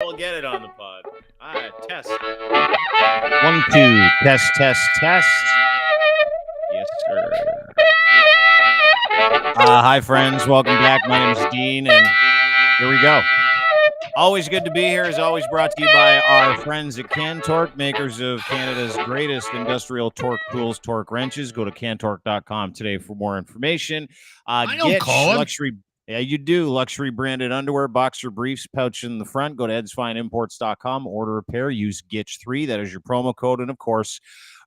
We'll get it on the pod. All right, test. 1, 2, test. Yes, sir. Hi, friends. Welcome back. My name is Dean, and here we go. Always good to be here. As always, brought to you by our friends at Cantork, makers of Canada's greatest industrial torque tools, torque wrenches. Go to cantork.com today for more information. I don't call luxury. Yeah, you do. Luxury branded underwear, boxer briefs, pouch in the front. Go to edsfineimports.com, order a pair, use GITCH3. That is your promo code. And of course,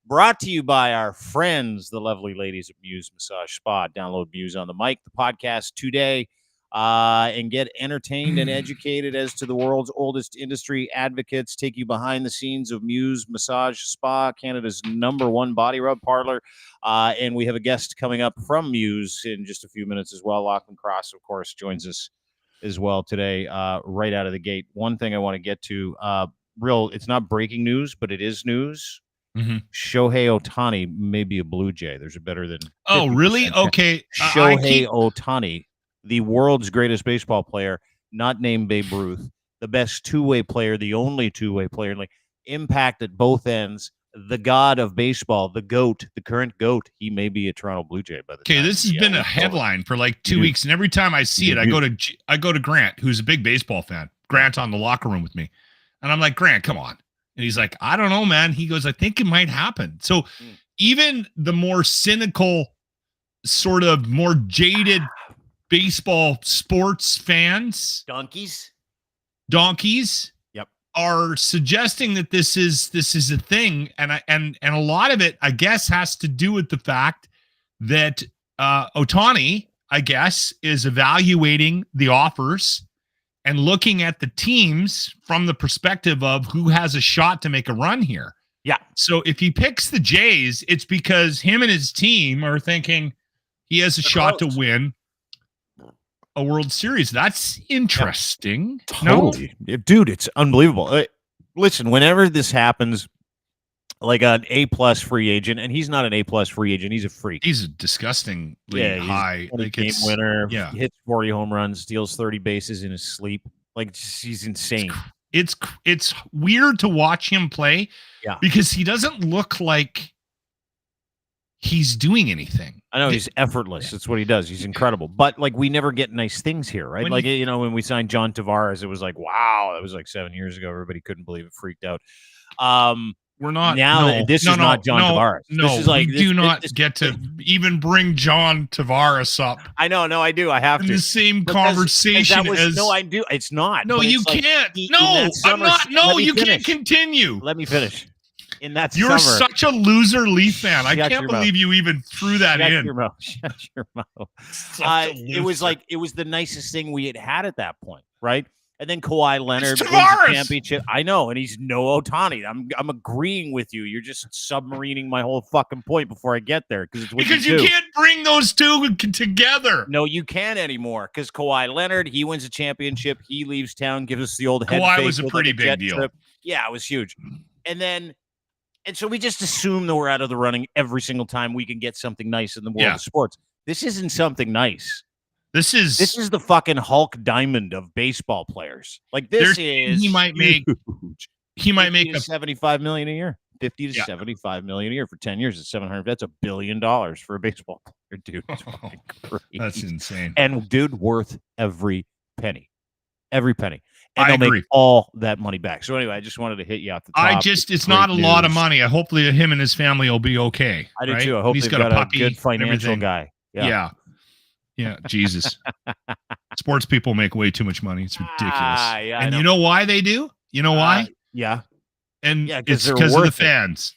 brought to you by our friends, the lovely ladies at Muse Massage Spa. Download Muse on the mic, the podcast today, and get entertained and educated as to the world's oldest industry advocates. Take you behind the scenes of Muse Massage Spa, Canada's #1 body rub parlor. And we have a guest coming up from Muse in just a few minutes as well. Lochlin Cross, of course, joins us as well today, right out of the gate. One thing I want to get to, it's not breaking news, but it is news. Mm-hmm. Shohei Otani may be a Blue Jay. There's a better than. Oh, really? Okay. Shohei Otani, the world's greatest baseball player, not named Babe Ruth, the best two-way player, the only two-way player, like impact at both ends. The god of baseball, the GOAT, the current GOAT. He may be a Toronto Blue Jay by the time. Okay, this has been a headline for like 2 weeks, and every time I see it, I go to Grant, who's a big baseball fan. Grant on the locker room with me, and I'm like, Grant, come on. And he's like, I don't know, man. He goes, I think it might happen. So even the more cynical, sort of more jaded baseball sports fans, donkeys, yep, are suggesting that this is a thing, and a lot of it, I guess, has to do with the fact that Otani, I guess, is evaluating the offers and looking at the teams from the perspective of who has a shot to make a run here. Yeah. So if he picks the Jays, it's because him and his team are thinking he has a shot to win a World Series. That's interesting. Yeah, totally. No? Dude, it's unbelievable. Listen, whenever this happens, like an A+ free agent, and he's not an A+ free agent, he's a freak. He's a disgustingly high game winner. Yeah, hits 40 home runs, steals 30 bases in his sleep. Like, he's insane. It's weird to watch him play, because he doesn't look like he's doing anything. I know, he's effortless. That's what he does. He's incredible. But like, we never get nice things here, right? When we signed John Tavares, it was like, wow, that was like 7 years ago. Everybody couldn't believe it, freaked out. We're not now. This is not John Tavares. No, this is like, we do not get to even bring John Tavares up. I know. No, I do. I have to. In the same conversation as. No, I do. It's not. No, you can't. No, I'm not. No, you can't continue. Let me finish. In that You're such a loser Leaf fan. I can't believe you even threw that in. Shut your mouth. It was the nicest thing we had at that point, right? And then Kawhi Leonard wins the championship. I know, and he's no Otani. I'm agreeing with you. You're just submarining my whole fucking point before I get there, because you can't bring those two together. No, you can't anymore, because Kawhi Leonard, he wins a championship, he leaves town, gives us the old head Kawhi fake was a pretty big deal. Trip. Yeah, it was huge. And so we just assume that we're out of the running every single time we can get something nice in the world of sports. This isn't something nice. This is the fucking Hulk Diamond of baseball players. Like, this he might make $75 million a year. 50 to 75 million a year for 10 years. It's 700. That's $1 billion for a baseball player, dude. It's fucking crazy. That's insane. And dude, worth every penny. Every penny. And I they'll agree. make all that money back. So anyway, I just wanted to hit you off the top. It's not a lot of money. Hopefully him and his family will be okay. I do too. I hope he's got a good financial guy. Yeah. Jesus. Sports people make way too much money. It's ridiculous. And you know why they do? You know why? Yeah. And it's because of the fans.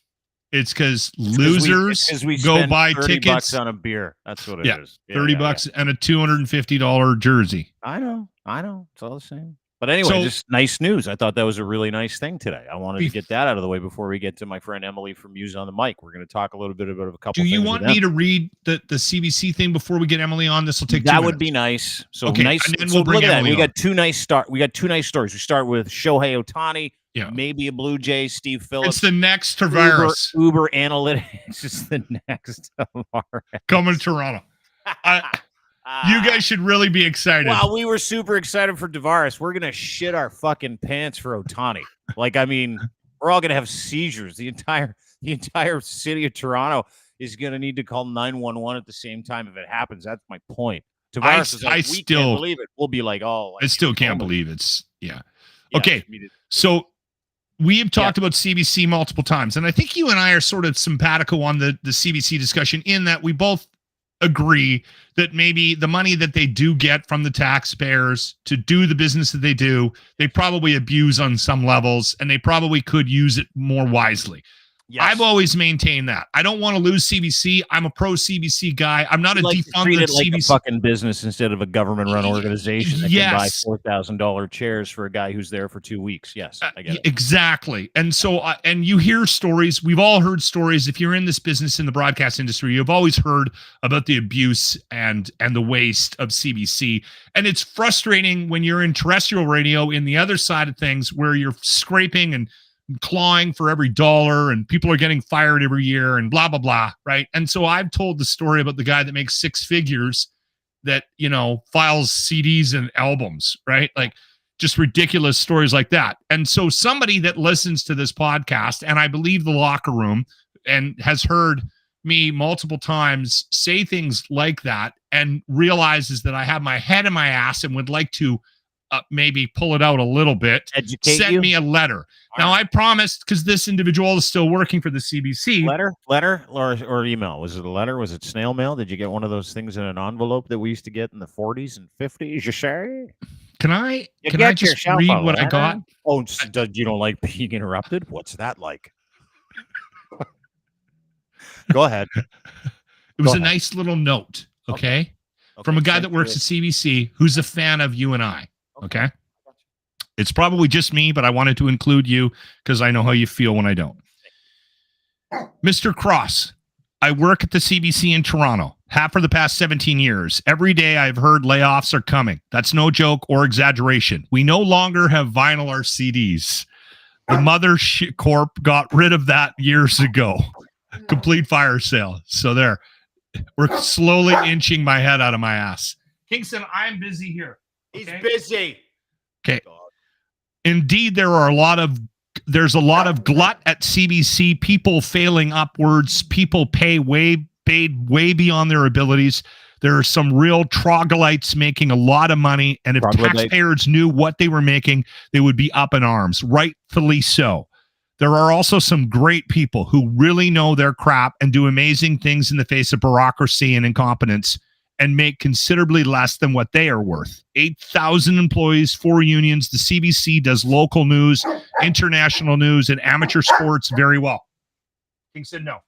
It's because losers we go buy tickets $30 on a beer. That's what it is. Yeah, $30 and a $250 jersey. I know. It's all the same. But anyway, just nice news. I thought that was a really nice thing today. I wanted to get that out of the way before we get to my friend Emily from Muse on the mic. We're going to talk a little bit about a couple. Do you want me to read the CBC thing before we get Emily on? This will take 2 minutes. That would be nice. So okay, nice. And then we'll bring Emily on. We got two nice stories. We start with Shohei Otani. Yeah. Maybe a Blue Jay, Steve Phillips. It's the next Tavares. Uber Analytics is the next Tavares. Coming to Toronto. You guys should really be excited. Well, we were super excited for Tavares. We're gonna shit our fucking pants for Otani. Like, I mean, we're all gonna have seizures. The entire city of Toronto is gonna need to call 911 at the same time if it happens. That's my point. Tavares is like, we can't believe it. We'll be like, oh, I still can't believe it's okay. So we have talked about CBC multiple times, and I think you and I are sort of simpatico on the CBC discussion in that we both agree that maybe the money that they do get from the taxpayers to do the business that they do, they probably abuse on some levels, and they probably could use it more wisely. Yes. I've always maintained that. I don't want to lose CBC. I'm a pro CBC guy. I'm not treat it like CBC. A fucking business instead of a government-run organization that can buy $4,000 chairs for a guy who's there for 2 weeks. Yes, I get it. Exactly. And so, and you hear stories. We've all heard stories. If you're in this business in the broadcast industry, you've always heard about the abuse and the waste of CBC. And it's frustrating when you're in terrestrial radio in the other side of things where you're scraping and clawing for every dollar and people are getting fired every year and blah, blah, blah. Right. And so I've told the story about the guy that makes six figures that, files CDs and albums, right? Like just ridiculous stories like that. And so somebody that listens to this podcast, and I believe the Locker Room, and has heard me multiple times say things like that and realizes that I have my head in my ass and would like to maybe pull it out a little bit, send me a letter. Now, I promised, because this individual is still working for the CBC. Letter or email? Was it a letter? Was it snail mail? Did you get one of those things in an envelope that we used to get in the 40s and 50s? You say? Can I just read what I got? Oh, you don't like being interrupted? What's that like? Go ahead. It was a nice little note, okay? From a guy that works at CBC who's a fan of you and I. Okay. It's probably just me, but I wanted to include you because I know how you feel when I don't. Mr. Cross, I work at the CBC in Toronto. Have for the past 17 years. Every day I've heard layoffs are coming. That's no joke or exaggeration. We no longer have vinyl or CDs. The Mother Corp got rid of that years ago. Complete fire sale. So there. We're slowly inching my head out of my ass. Kingston, I'm busy here. He's busy. Okay. Indeed, there's a lot of glut at CBC, people failing upwards, people paid way beyond their abilities. There are some real troglodytes making a lot of money, and if taxpayers knew what they were making, they would be up in arms, rightfully so. There are also some great people who really know their crap and do amazing things in the face of bureaucracy and incompetence, and make considerably less than what they are worth. 8,000 employees, 4 unions. The CBC does local news, international news, and amateur sports very well. King said no.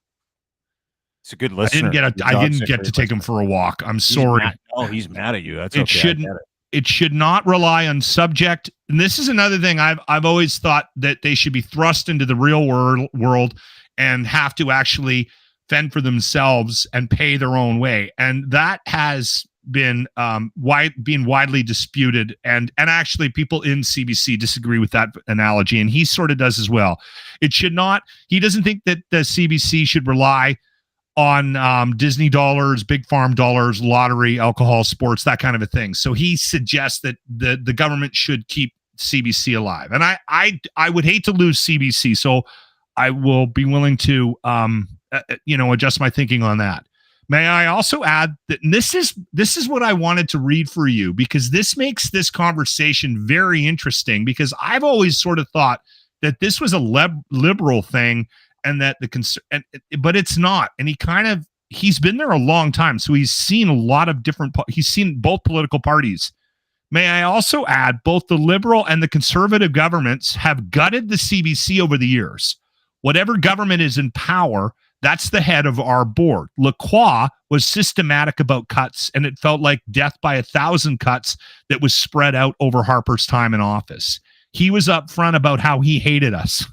It's a good listener. I didn't get to take him for a walk. I'm sorry. He's mad at you. That's It should not rely on subject. And this is another thing I've always thought, that they should be thrust into the real world and have to actually fend for themselves and pay their own way. And that has been widely disputed. And actually people in CBC disagree with that analogy. And he sort of does as well. He doesn't think that the CBC should rely on Disney dollars, big farm dollars, lottery, alcohol, sports, that kind of a thing. So he suggests that the government should keep CBC alive. And I would hate to lose CBC. So I will be willing to, adjust my thinking on that. May I also add that this is what I wanted to read for you, because this makes this conversation very interesting, because I've always sort of thought that this was a liberal thing, and that but it's not. And he's been there a long time. So he's seen a lot of he's seen both political parties. May I also add, both the liberal and the conservative governments have gutted the CBC over the years. Whatever government is in power, that's the head of our board. Lacroix was systematic about cuts, and it felt like death by 1,000 cuts that was spread out over Harper's time in office. He was upfront about how he hated us.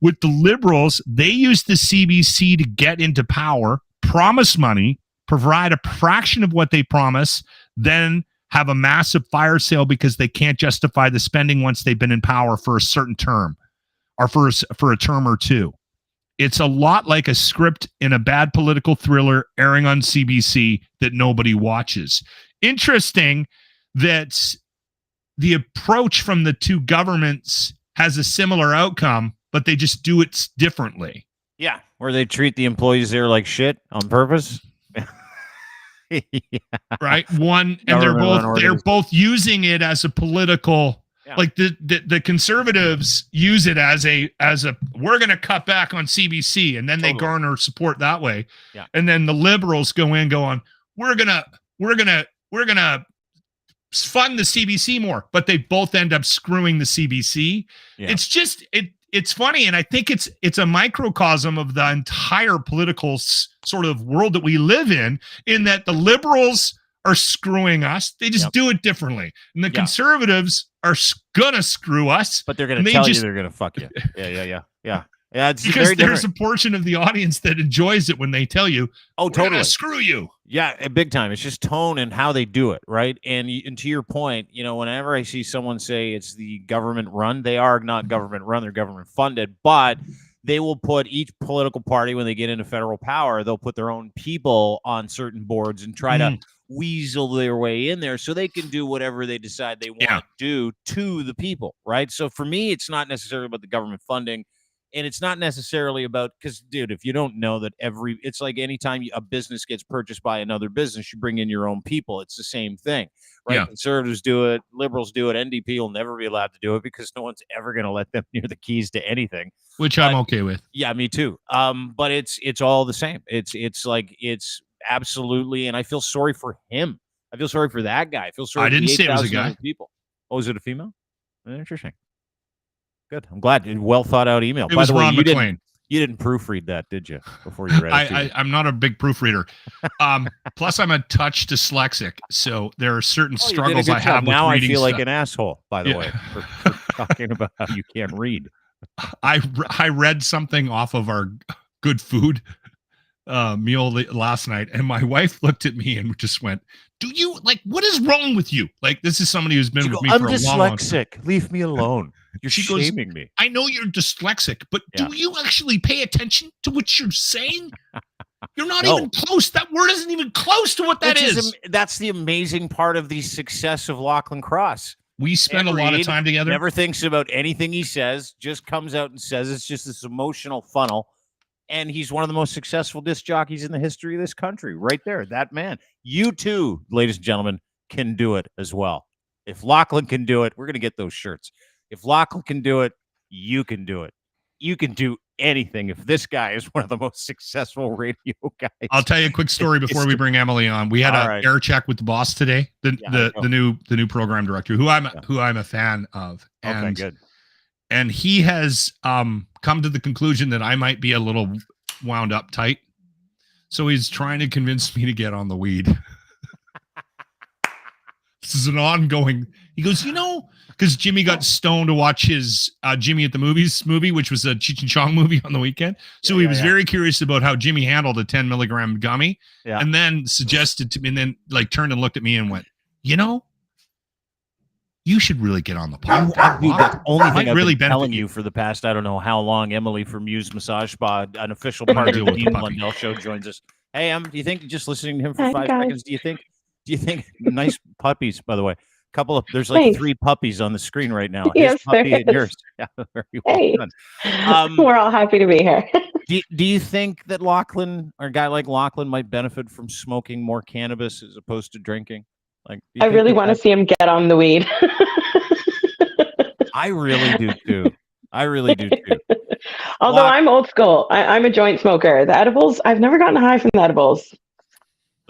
With the Liberals, they used the CBC to get into power, promise money, provide a fraction of what they promise, then have a massive fire sale because they can't justify the spending once they've been in power for a certain term, or for a term or two. It's a lot like a script in a bad political thriller airing on CBC that nobody watches. Interesting that the approach from the two governments has a similar outcome, but they just do it differently. Yeah, where they treat the employees there like shit on purpose. Yeah. Right. One, and they're both using it as a political, like the conservatives use it as a we're going to cut back on CBC, and then they garner support that way. Yeah. And then the liberals go on, we're going to fund the CBC more, but they both end up screwing the CBC. Yeah. It's just, it's funny. And I think it's a microcosm of the entire political sort of world that we live in that the liberals are screwing us. They just do it differently. And the conservatives are going to screw us. But they're going to tell you they're going to fuck you. Yeah. It's because there's a portion of the audience that enjoys it when they tell you, "Oh, totally, screw you." Yeah, big time. It's just tone and how they do it, right? And to your point, whenever I see someone say it's the government run, they are not government run; they're government funded. But they will put each political party, when they get into federal power, they'll put their own people on certain boards and try to weasel their way in there so they can do whatever they decide they want to do to the people, right? So for me, it's not necessarily about the government funding. And it's not necessarily about, because, dude, if you don't know that it's like anytime a business gets purchased by another business, you bring in your own people. It's the same thing, right? Yeah. Conservatives do it. Liberals do it. NDP will never be allowed to do it because no one's ever going to let them near the keys to anything. Which I'm okay with. Yeah, me too. But it's all the same. It's absolutely, and I feel sorry for him. I feel sorry for that guy. I feel sorry for the 8,000 people. Oh, is it a female? Interesting. Good. I'm glad. Well thought out email. It was Ron McLean. You didn't proofread that, did you? Before you read it. I'm not a big proofreader. Plus, I'm a touch dyslexic, so there are certain struggles I have with now reading. I feel like an asshole, by the way, for talking about how you can't read. I read something off of our good food meal last night, and my wife looked at me and just went, "Do you what is wrong with you?" Like, this is somebody who's been with me for a long time. I'm dyslexic. Leave me alone. You're shaming me. I know you're dyslexic, but do you actually pay attention to what you're saying? You're not even close. That word isn't even close to what that is. That's the amazing part of the success of Lochlin Cross. We spend a lot of time together. Never thinks about anything he says, just comes out and says. It's just this emotional funnel. And he's one of the most successful disc jockeys in the history of this country. Right there, that man. You too, ladies and gentlemen, can do it as well. If Lochlin can do it, we're going to get those shirts. If Lochlin can do it, you can do it. You can do anything. If this guy is one of the most successful radio guys. I'll tell you a quick story before we bring Emily on. We had an air check with the boss today, the new program director, who I'm a fan of. And, okay, good. And he has come to the conclusion that I might be a little wound up tight. So he's trying to convince me to get on the weed. This is an ongoing. He goes, because Jimmy got stoned to watch his Jimmy at the Movies movie, which was a Cheech and Chong movie on the weekend. So he was very curious about how Jimmy handled a 10 milligram gummy, and then suggested to me, and then turned and looked at me and went, you should really get on the podcast. The only thing I've been telling you for the past, I don't know how long, Emily from Muse Massage Spa, an official part of the Dean Blundell show, joins us. Hey, do you think, just listening to him for 5 seconds, do you think nice puppies, by the way? There's like 3 puppies on the screen right now. Yes, his puppy and yours. Yeah, very well done. We're all happy to be here. Do you think that Lochlin, or a guy like Lochlin, might benefit from smoking more cannabis as opposed to drinking? I really want to see him get on the weed. I really do too. Although I'm old school. I'm a joint smoker. The edibles, I've never gotten high from the edibles.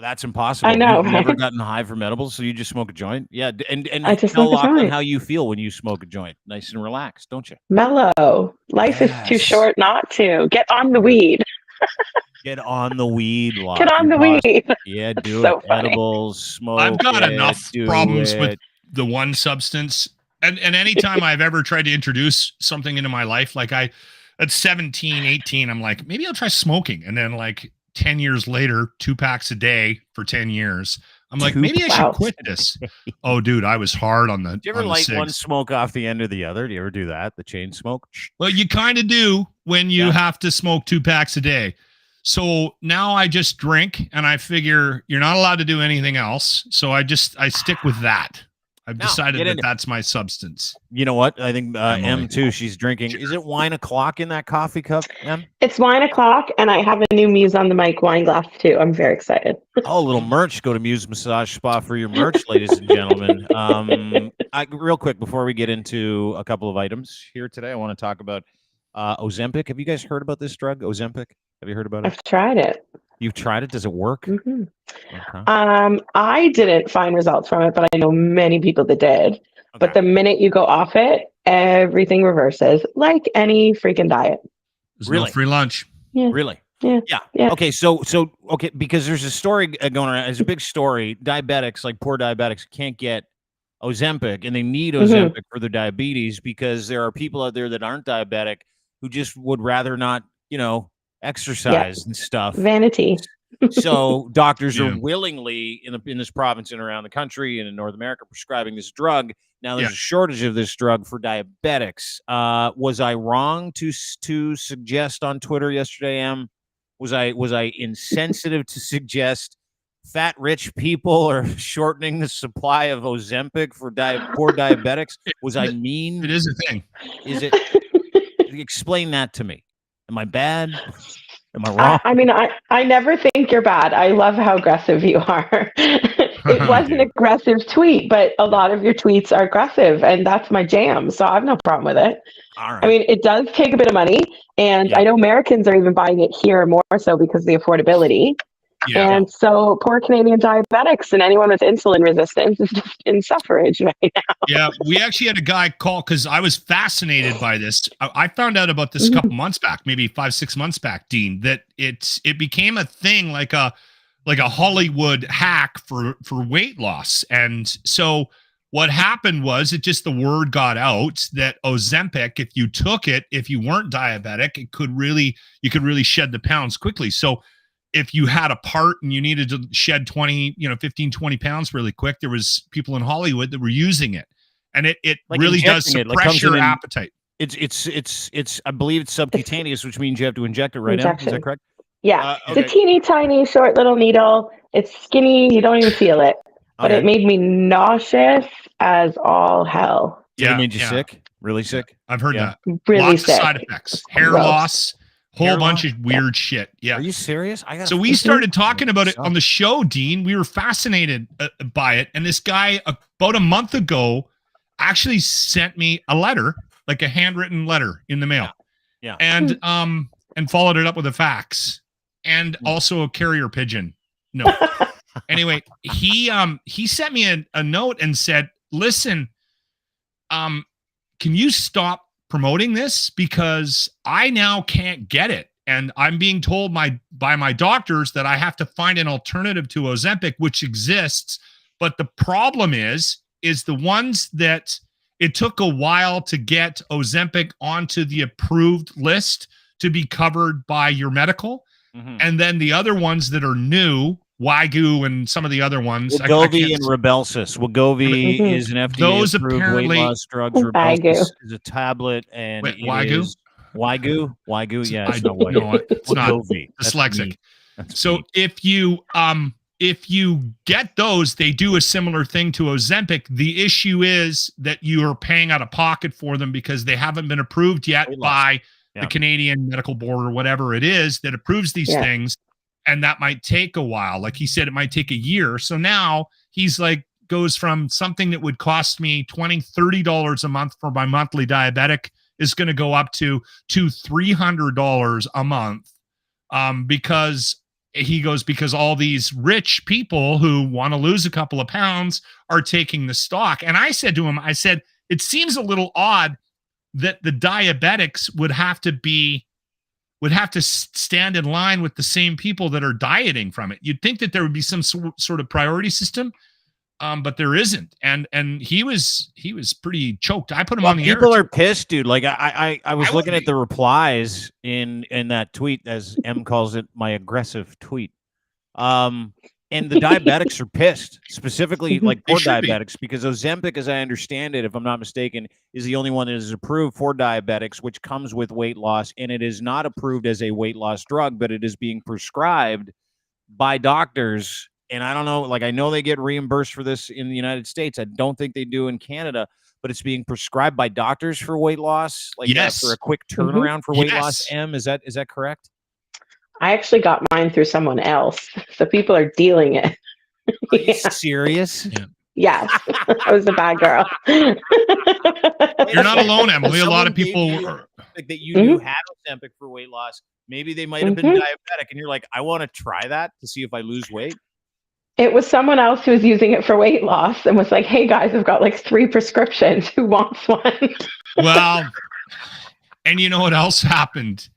That's impossible. I know. You've never gotten high from edibles, so you just smoke a joint? Yeah, and I just tell smoke a Lochlin joint. how you feel when you smoke a joint. Nice and relaxed, don't you? Mellow. Life is too short not to. Get on the weed. Get on the weed, Lochlin. Get on the weed. Yeah, do so it. funny. Edibles, smoke. I've got enough problems with the one substance. And anytime I've ever tried to introduce something into my life, like at 17, 18, I'm like, maybe I'll try smoking. And then 10 years later, 2 packs a day for 10 years, I'm like, maybe I should quit this. Oh, dude, I was hard on the. Do you ever light one smoke off the end of the other? Do you ever do that? The chain smoke? Well, you kind of do when you have to smoke 2 packs a day. So now I just drink, and I figure you're not allowed to do anything else. So I stick with that. I've decided that that's my substance. You know what? I think M too. She's drinking. Is it wine o'clock in that coffee cup, M? It's wine o'clock, and I have a new Muse on the mic wine glass too. I'm very excited. Oh, a little merch. Go to Muse Massage Spa for your merch, ladies and gentlemen. Real quick before we get into a couple of items here today, I want to talk about Ozempic. Have you guys heard about this drug, Ozempic? Have you heard about it? I've tried it. You've tried it? Does it work? Mm-hmm. Okay. I didn't find results from it, but I know many people that did. Okay. But the minute you go off it, everything reverses, like any freaking diet. There's no free lunch. Yeah. Really? Yeah. Okay, so because there's a story going around. It's a big story. Diabetics, like poor diabetics, can't get Ozempic, and they need Ozempic for their diabetes because there are people out there that aren't diabetic who just would rather not, exercise and stuff. Vanity. So doctors are willingly in this province and around the country and in North America prescribing this drug. Now there's a shortage of this drug for diabetics. Was I wrong to suggest on Twitter yesterday, Em? Was I insensitive to suggest fat rich people are shortening the supply of Ozempic for poor diabetics? Was I mean? It is a thing. Is it? Explain that to me. Am I bad? Am I wrong? I mean, I never think you're bad. I love how aggressive you are. It was an aggressive tweet, but a lot of your tweets are aggressive, and that's my jam. So I have no problem with it. All right. I mean, it does take a bit of money, and I know Americans are even buying it here more so because of the affordability. Yeah. And so poor Canadian diabetics and anyone with insulin resistance is just in suffrage right now. Yeah, we actually had a guy call because I was fascinated by this. I found out about this a couple months back, maybe 5-6 months back, Dean, that it became a thing like a Hollywood hack for weight loss. And so what happened was the word got out that Ozempic, if you took it, if you weren't diabetic, you could really shed the pounds quickly. So if you had a part and you needed to shed 15, 20 pounds really quick, there was people in Hollywood that were using it. And it like really does suppress your appetite. It's I believe it's subcutaneous, which means you have to inject it right now. Is that correct? Yeah. Okay. It's a teeny tiny short little needle. It's skinny. You don't even feel it. But it made me nauseous as all hell. Yeah. It made you sick? Really sick? I've heard that. Really Lots sick. of side effects. Hair loss. Whole bunch of weird shit. Yeah. Are you serious? So we started talking about it on the show, Dean. We were fascinated by it. And this guy about a month ago actually sent me a letter, like a handwritten letter in the mail. Yeah. And followed it up with a fax and also a carrier pigeon note. Anyway, he sent me a note and said, listen, can you stop promoting this because I now can't get it, and I'm being told by my doctors that I have to find an alternative to Ozempic, which exists, but the problem is the ones that it took a while to get Ozempic onto the approved list to be covered by your medical, and then the other ones that are new, Wagyu and some of the other ones. Wegovy and Rybelsus. Wegovy is an FDA-approved weight loss drug. Rybelsus is a tablet, and Wagyu? Wagyu. Yeah, it's not Wagyu. No, it's not. Dyslexic. So if you get those, they do a similar thing to Ozempic. The issue is that you are paying out of pocket for them because they haven't been approved yet by the Canadian Medical Board or whatever it is that approves these things. And that might take a while. Like he said, it might take a year. So now he's like, goes from something that would cost me $20, $30 a month for my monthly diabetic is going to go up to $300 a month. Because all these rich people who want to lose a couple of pounds are taking the stock. And I said to him, it seems a little odd that the diabetics would have to stand in line with the same people that are dieting from it. You'd think that there would be some sort of priority system, but there isn't. And he was pretty choked. I put him on the air. People are pissed, dude. Like I was looking at the replies in that tweet, as M calls it, my aggressive tweet. And the diabetics are pissed, specifically like poor should be. diabetics, because Ozempic, as I understand it, if I'm not mistaken, is the only one that is approved for diabetics, which comes with weight loss. And it is not approved as a weight loss drug, but it is being prescribed by doctors. And I don't know, like I know they get reimbursed for this in the United States. I don't think they do in Canada, but it's being prescribed by doctors for weight loss, like Yes. for a quick turnaround for weight Yes. loss. Is that correct? I actually got mine through someone else. So people are dealing it. Are you serious? Yeah. Yes. I was a bad girl. You're not alone, Emily. A lot of Someone gave people you, are, like that you had Ozempic for weight loss. Maybe they might have been diabetic, and you're like, I want to try that to see if I lose weight. It was someone else who was using it for weight loss and was like, hey guys, I've got like 3 prescriptions. Who wants one? well, and you know what else happened?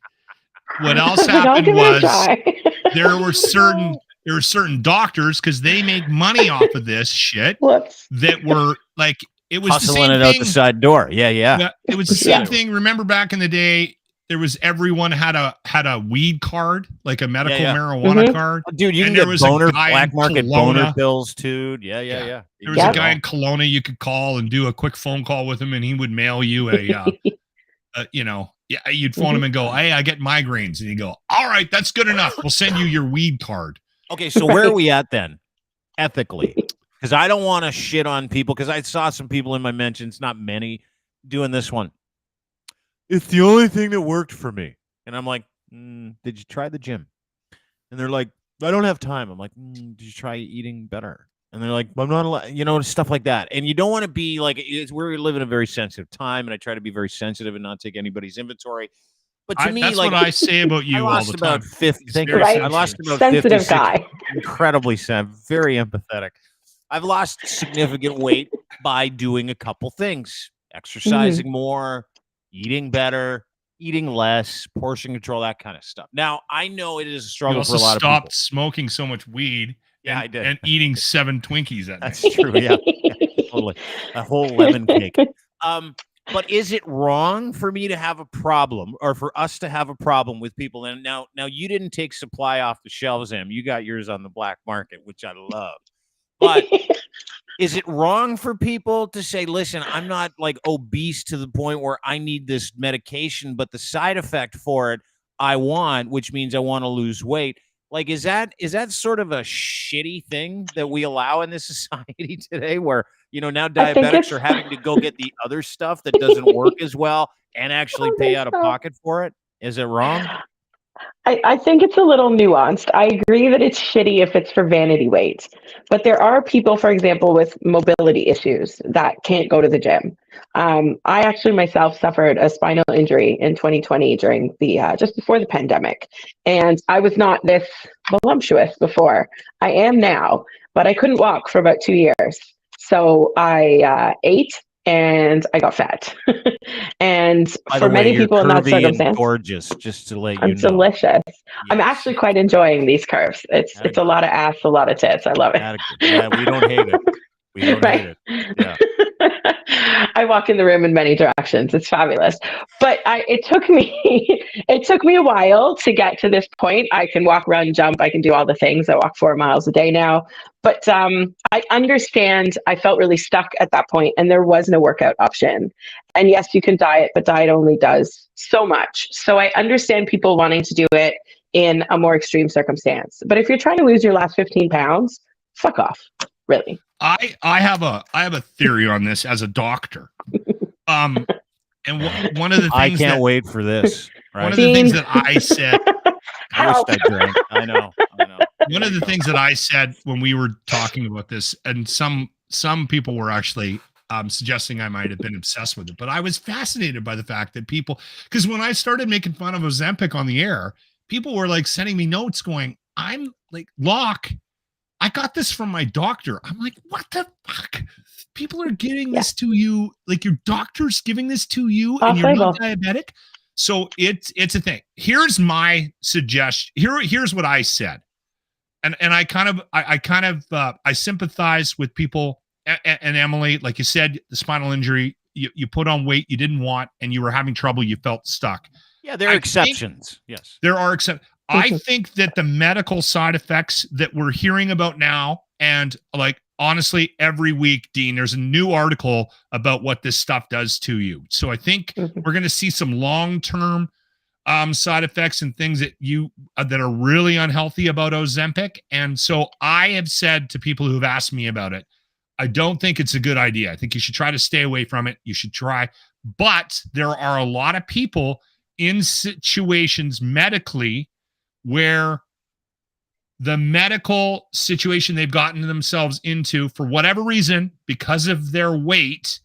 What else I'll happened give it a was try. there were certain doctors, because they make money off of this shit, Whoops. that were like, it was Hustling the same it out thing. the side door. Yeah. It was the same Yeah. thing. Remember back in the day, there was everyone had a weed card, like a medical marijuana card. Dude, you And can there get was a boner, guy black in market Kelowna. boner pills too. Yeah. There was Yep. a guy in Kelowna you could call and do a quick phone call with him, and he would mail you you'd phone him and go, hey, I get migraines. And you go, all right, that's good enough. We'll send you your weed card. Okay, so where are we at then, ethically? Because I don't want to shit on people, because I saw some people in my mentions, not many, doing this one. It's the only thing that worked for me. And I'm like, did you try the gym? And they're like, I don't have time. I'm like, did you try eating better? And they're like, I'm not allowed, stuff like that. And you don't want to be like, we're living a very sensitive time, and I try to be very sensitive and not take anybody's inventory. But to me, that's like, what I say about you I all lost the about time. 50. It's Thank you. very Right. I lost about Sensitive 56, guy. incredibly very empathetic. I've lost significant weight by doing a couple things: exercising more, eating better, eating less, portion control, that kind of stuff. Now, I know it is a You struggle for also a lot of people. stopped smoking so much weed. Yeah, I did. And eating 7 Twinkies at night. That's true. Yeah, totally. A whole lemon cake. But is it wrong for me to have a problem, or for us to have a problem with people? And now you didn't take supply off the shelves, Em. You got yours on the black market, which I love. But is it wrong for people to say, listen, I'm not like obese to the point where I need this medication, but the side effect for it I want, which means I want to lose weight? Like, is that sort of a shitty thing that we allow in this society today, where, now diabetics are having to go get the other stuff that doesn't work as well and actually pay out of pocket for it? Is it wrong? I think it's a little nuanced. I agree that it's shitty if it's for vanity weight, but there are people, for example, with mobility issues that can't go to the gym. I actually myself suffered a spinal injury in 2020 during the just before the pandemic, and I was not this voluptuous before. I am now, but I couldn't walk for about 2 years. So I ate and I got fat. And for many people in that circumstance, gorgeous, just to let you I'm know. delicious. Yes. I'm actually quite enjoying these curves. It's a lot of ass, a lot of tits. I love it. Yeah, we don't hate it. We don't hate it. Yeah. I walk in the room in many directions. It's fabulous. But it took me a while to get to this point. I can walk, run, jump. I can do all the things. I walk 4 miles a day now. But I understand I felt really stuck at that point, and there was no workout option. And yes, you can diet, but diet only does so much. So I understand people wanting to do it in a more extreme circumstance. But if you're trying to lose your last 15 pounds, fuck off, really. I have a theory on this as a doctor. And one of the things I can't wait for this. Right? One of the things that I said, I wish I drank. I know. One of the things that I said when we were talking about this, and some people were actually suggesting I might have been obsessed with it, but I was fascinated by the fact that people, because when I started making fun of Ozempic on the air, people were like sending me notes going, I'm like, Locke, I got this from my doctor. I'm like, what the fuck? People are giving this to you, like your doctor's giving this to you, and you're not diabetic. So it's a thing. Here's my suggestion. Here's what I said, and I kind of sympathize with people. And Emily, like you said, the spinal injury, you put on weight you didn't want, and you were having trouble. You felt stuck. Yeah, there are exceptions. Yes, there are exceptions. I think that the medical side effects that we're hearing about now, and like honestly, every week, Dean, there's a new article about what this stuff does to you. So I think we're going to see some long-term side effects and things that that are really unhealthy about Ozempic. And so I have said to people who have asked me about it, I don't think it's a good idea. I think you should try to stay away from it. You should try. But there are a lot of people in situations medically where the medical situation they've gotten themselves into for whatever reason, because of their weight,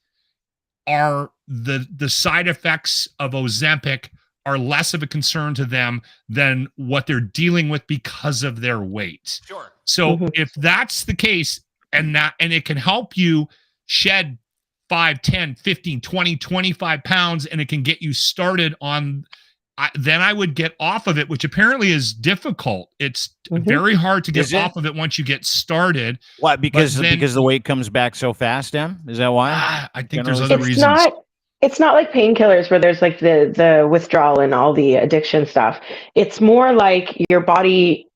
are the side effects of Ozempic are less of a concern to them than what they're dealing with because of their weight. Sure. So if that's the case, and it can help you shed 5, 10, 15, 20, 25 pounds, and it can get you started on, then I would get off of it, which apparently is difficult. It's very hard to get off of it once you get started. Why? Because the weight comes back so fast, Em? Is that why? I think there's other reasons. It's not like painkillers where there's like the withdrawal and all the addiction stuff. It's more like your body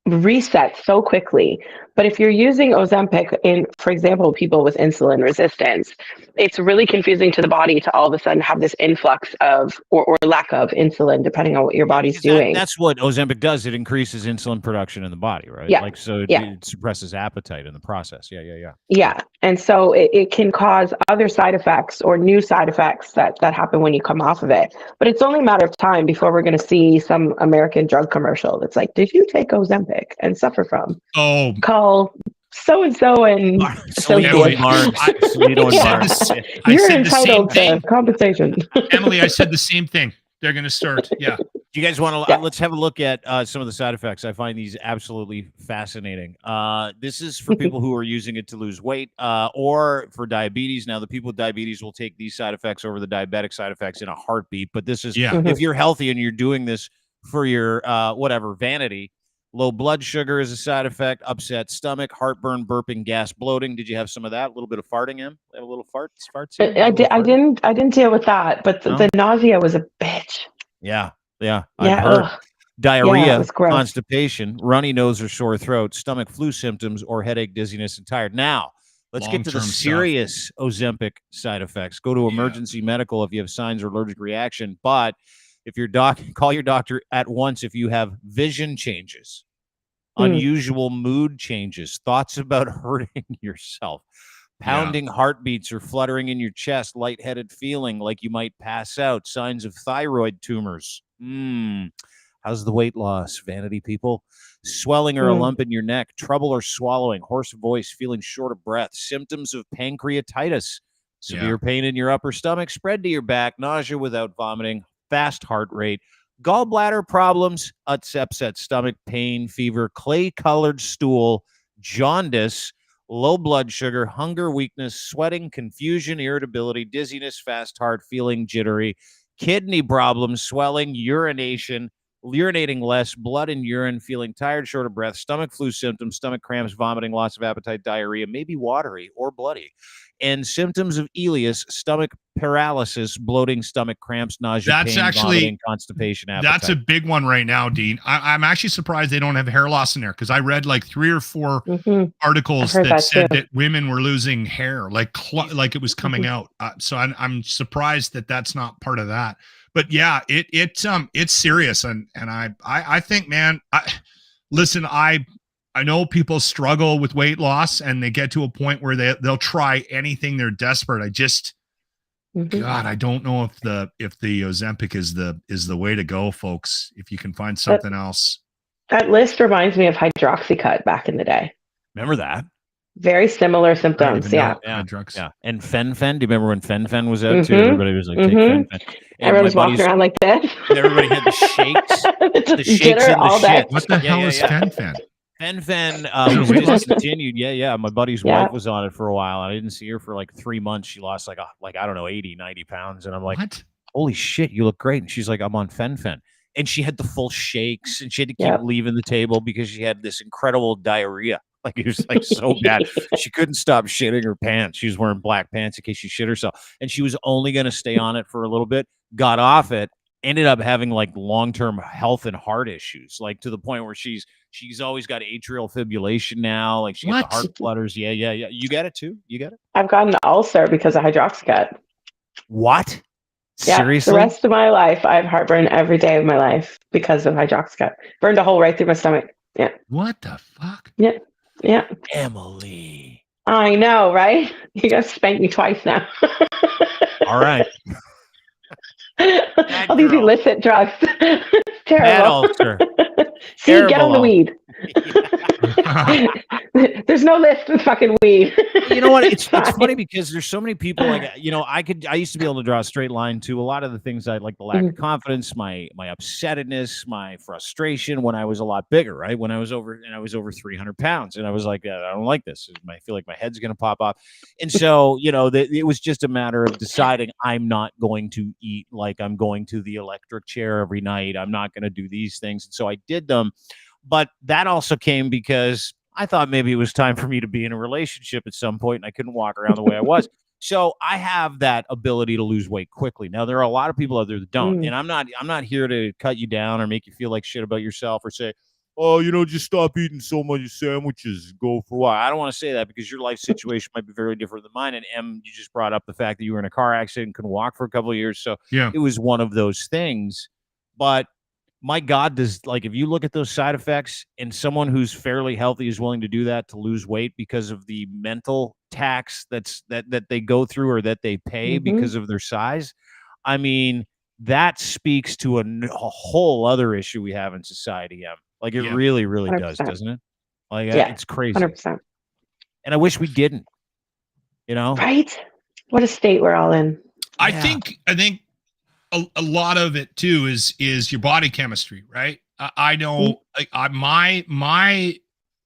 resets so quickly. But if you're using Ozempic in, for example, people with insulin resistance, it's really confusing to the body to all of a sudden have this influx of or lack of insulin, depending on what your body's doing. That's what Ozempic does. It increases insulin production in the body, right? Yeah. Like, so it suppresses appetite in the process. Yeah. And so it can cause other side effects or new side effects that happen when you come off of it. But it's only a matter of time before we're going to see some American drug commercial that's like, did you take Ozempic and suffer from? Oh, call so-and-so and associates. You're entitled to compensation. Emily, I said the same thing. They're going to start. Yeah. Do you guys want to let's have a look at some of the side effects? I find these absolutely fascinating. This is for people who are using it to lose weight or for diabetes. Now, the people with diabetes will take these side effects over the diabetic side effects in a heartbeat. But this is if you're healthy and you're doing this for your vanity. Low blood sugar is a side effect, upset stomach, heartburn, burping, gas, bloating. Did you have some of that? A little bit of farting, Em? A little farts? I didn't deal with that, but the nausea was a bitch. Yeah. I've heard. Diarrhea, constipation, runny nose or sore throat, stomach flu symptoms, or headache, dizziness, and tired. Now, let's get to the serious Ozempic side effects. Go to emergency medical if you have signs or allergic reaction, but if your call your doctor at once if you have vision changes, unusual mood changes, thoughts about hurting yourself, pounding heartbeats or fluttering in your chest, lightheaded feeling like you might pass out, signs of thyroid tumors. How's the weight loss, vanity people? Swelling or a lump in your neck, trouble or swallowing, hoarse voice, feeling short of breath, symptoms of pancreatitis, severe pain in your upper stomach, spread to your back, nausea without vomiting, fast heart rate, gallbladder problems, upset stomach, pain, fever, clay-colored stool, jaundice, low blood sugar, hunger, weakness, sweating, confusion, irritability, dizziness, fast heart, feeling jittery, kidney problems, swelling, urinating less, blood in urine, feeling tired, short of breath, stomach flu symptoms, stomach cramps, vomiting, loss of appetite, diarrhea, maybe watery or bloody, and symptoms of ileus, stomach paralysis, bloating, stomach cramps, nausea, pain, vomiting, constipation, appetite. That's a big one right now, Dean. I'm actually surprised they don't have hair loss in there, because I read like 3 or 4 articles that said that women were losing hair, like it was coming out. So I'm surprised that that's not part of that. But yeah, it's serious, and I think, man, listen, I know people struggle with weight loss and they get to a point where they'll try anything. They're desperate. God, I don't know if the Ozempic is the way to go, folks. If you can find something else. That list reminds me of Hydroxycut back in the day. Remember that? Very similar symptoms. Yeah. Drugs. Yeah. And Fen-Phen. Do you remember when Fen-Phen was out too? Everybody was like, take Fen-Phen. Everyone was walking around like this. Everybody had the shakes. The shakes and the shit. What the hell is Fen-Phen? Fen-Phen was discontinued. Yeah. My buddy's wife was on it for a while. I didn't see her for like 3 months. She lost like I don't know, 80, 90 pounds. And I'm like, what? Holy shit, you look great. And she's like, I'm on Fen-Phen. And she had the full shakes and she had to keep leaving the table because she had this incredible diarrhea. Like, it was like so bad. She couldn't stop shitting her pants. She was wearing black pants in case she shit herself. And she was only going to stay on it for a little bit, got off it, ended up having like long-term health and heart issues, like to the point where she's always got atrial fibrillation now. Like she got the heart flutters. Yeah. You get it too? You get it? I've gotten an ulcer because of hydroxycut. What? Yeah, Seriously? the rest of my life, I have heartburn every day of my life because of hydroxycut. Burned a hole right through my stomach. Yeah. What the fuck? Yeah. Yeah. Emily. I know, right? You gotta spank me twice now. All right. All these illicit drugs. It's terrible. See, terrible. Get on the weed. There's no list with fucking weed. You know what? It's funny because there's so many people like, you know, I used to be able to draw a straight line to a lot of the things I like, the lack of confidence, my upsettedness, my frustration when I was a lot bigger, right? When I was over 300 pounds and I was like, I don't like this. I feel like my head's going to pop off. And so, you know, it was just a matter of deciding I'm not going to eat like I'm going to the electric chair every night. I'm not going to do these things. And so I did them. But that also came because I thought maybe it was time for me to be in a relationship at some point, and I couldn't walk around the way I was. So I have that ability to lose weight quickly. Now, there are a lot of people out there that don't, and I'm not here to cut you down or make you feel like shit about yourself or say, oh, you know, just stop eating so much sandwiches, go for a while. I don't want to say that because your life situation might be very different than mine. And Em, you just brought up the fact that you were in a car accident and couldn't walk for a couple of years. So yeah, it was one of those things. But my God, if you look at those side effects and someone who's fairly healthy is willing to do that to lose weight because of the mental tax that they go through or that they pay because of their size, I mean, that speaks to a whole other issue we have in society. Like it really, really 100%. does, doesn't it? Like it's crazy. 100%. And I wish we didn't, you know? Right? What a state we're all in. I think a lot of it too is your body chemistry, right? I know my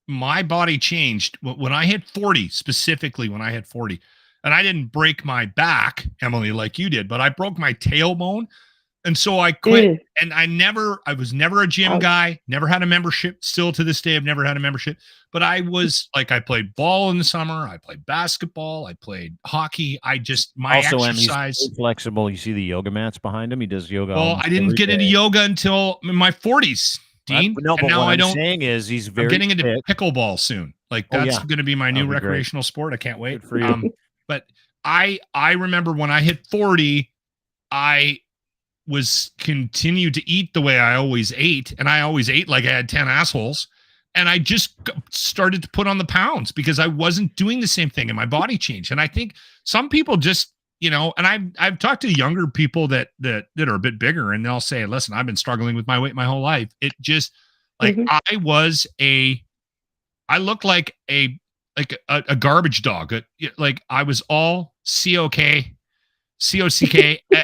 body changed when I hit 40, specifically when I hit 40, and I didn't break my back, Emily, like you did, but I broke my tailbone. And so I quit, and I was never a gym guy, never had a membership. Still to this day, I've never had a membership, but I was like, I played ball in the summer. I played basketball. I played hockey. My exercise. He's flexible. You see the yoga mats behind him. He does yoga. Well, I didn't get into yoga until in my 40s, Dean. No, but what I'm saying is I'm getting into pickleball soon. Like that's going to be my new recreational sport. I can't wait. Good for you. But I remember when I hit 40, I was continued to eat the way I always ate. And I always ate like I had 10 assholes. And I just started to put on the pounds because I wasn't doing the same thing and my body changed. And I think some people just, you know, and I've talked to younger people that are a bit bigger and they'll say, listen, I've been struggling with my weight my whole life. It just like, I looked like a garbage dog. Like I was all COCK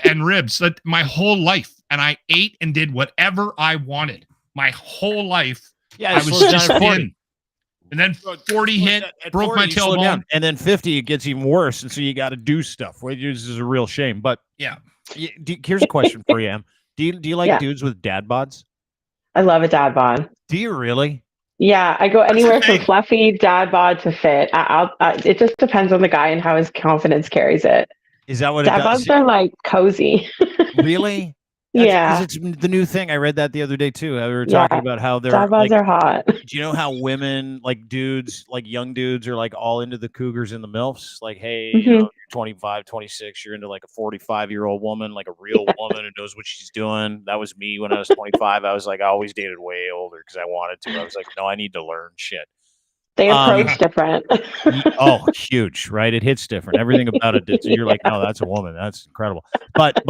and ribs my whole life. And I ate and did whatever I wanted my whole life. Yeah, I was just thin. And then 40 hit, broke my tailbone. And then 50, it gets even worse. And so you got to do stuff, which is a real shame. But yeah, here's a question for you, Em. Do you like dudes with dad bods? I love a dad bod. Do you really? Yeah, I go anywhere from fluffy dad bod to fit. It just depends on the guy and how his confidence carries it. Is that what dad bods are like cozy? Really? Yeah, it's the new thing. I read that the other day too. We were talking about how they're dad bods are hot. Do you know how women, like dudes, like young dudes, are like all into the cougars and the milfs? Like, hey, you know, you're 25, 26, you're into like a 45-year-old woman, like a real woman who knows what she's doing. That was me when I was 25. I was like, I always dated way older because I wanted to. I was like, no, I need to learn shit. They approach different. Oh, huge, right? It hits different. Everything about it. So you're like, no, that's a woman. That's incredible. But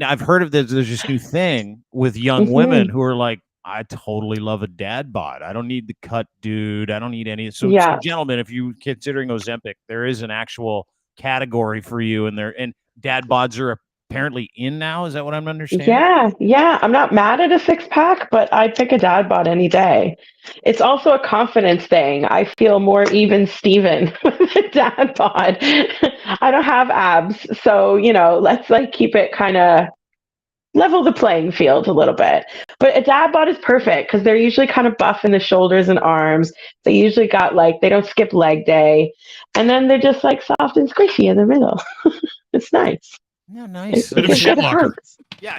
I've heard of there's this new thing with young women who are like, I totally love a dad bod. I don't need the cut dude. I don't need any. So gentlemen, if you're considering Ozempic, there is an actual category for you, and dad bods are apparently in now. Is that what I'm understanding? Yeah. I'm not mad at a 6-pack, but I'd pick a dad bod any day. It's also a confidence thing. I feel more even Steven with a dad bod. I don't have abs, so let's like keep it kind of level the playing field a little bit. But a dad bod is perfect because they're usually kind of buff in the shoulders and arms. They usually got they don't skip leg day, and then they're just like soft and squishy in the middle. It's nice. Yeah, nice. Bit of a shit locker. Yeah.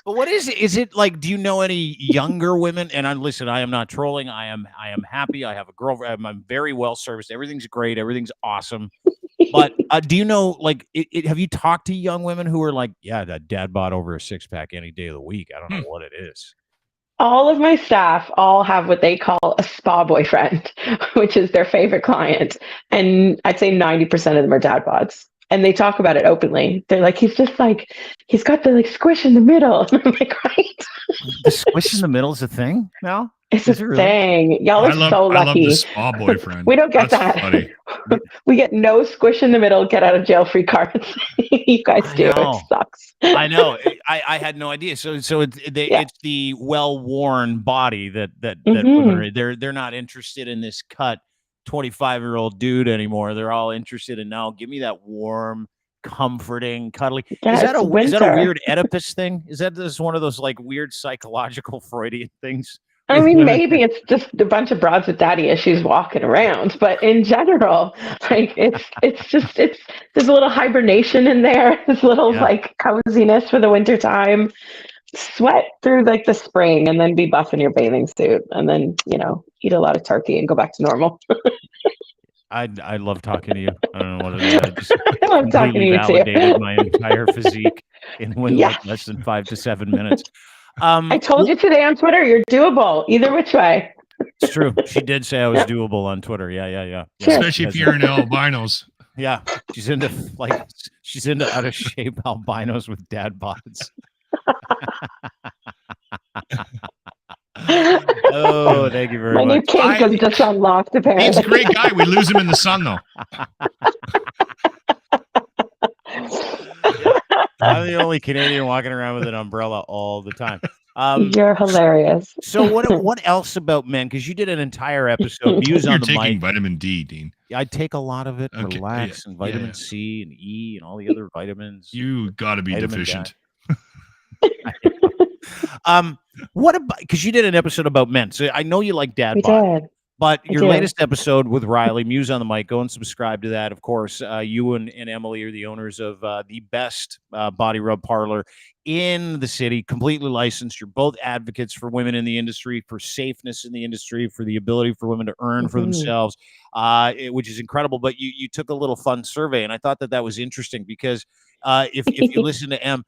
But what is it? Is it like, do you know any younger women? And listen, I am not trolling. I am happy. I have a girlfriend. I'm very well serviced. Everything's great. Everything's awesome. But do you know, like, have you talked to young women who are like, yeah, that dad bought over a 6-pack any day of the week? I don't know what it is. All of my staff all have what they call a spa boyfriend, which is their favorite client. And I'd say 90% of them are dad bods. And they talk about it openly. They're like, he's just like, he's got the like squish in the middle. And I'm like, right? The squish in the middle is a thing now? It's a thing. Y'all are so lucky. I love the spa boyfriend. We don't get that. Funny. We get no squish in the middle, get out of jail free cards. You guys do. It sucks. I know. I had no idea. So it's the well-worn body that women are, they're not interested in this cut 25-year-old dude anymore. They're all interested in now. Give me that warm, comforting, cuddly. Yeah, is that a weird Oedipus thing? Is that just one of those like weird psychological Freudian things? I mean, maybe it's just a bunch of broads with daddy issues walking around, but in general, like there's a little hibernation in there. There's a little like coziness for the winter time. Sweat through like the spring and then be buff in your bathing suit and then, eat a lot of turkey and go back to normal. I love talking to you. I don't know what it is. I just I love talking to you validated too. my entire physique in like less than 5 to 7 minutes. I told you today on Twitter, you're doable either which way. It's true. She did say I was doable on Twitter. Yeah. Especially if you're into albinos. Yeah. She's into out of shape albinos with dad bods. Oh, thank you very much. My new kink was just unlocked, apparently. He's a great guy. We lose him in the sun, though. I'm the only Canadian walking around with an umbrella all the time. You're hilarious. So what else about men? Because you did an entire episode. Views on the taking mic. vitamin D, Dean. I take a lot of it. Okay. Relax, and vitamin C and E and all the other vitamins. You got to be deficient. What about, because you did an episode about men, so I know you like dad bod. But your latest episode with Riley, Muse on the Mic, go and subscribe to that. Of course, you and Emily are the owners of the best body rub parlor in the city, completely licensed. You're both advocates for women in the industry, for safeness in the industry, for the ability for women to earn for themselves, which is incredible. But you took a little fun survey, and I thought that was interesting because if you listen to Em,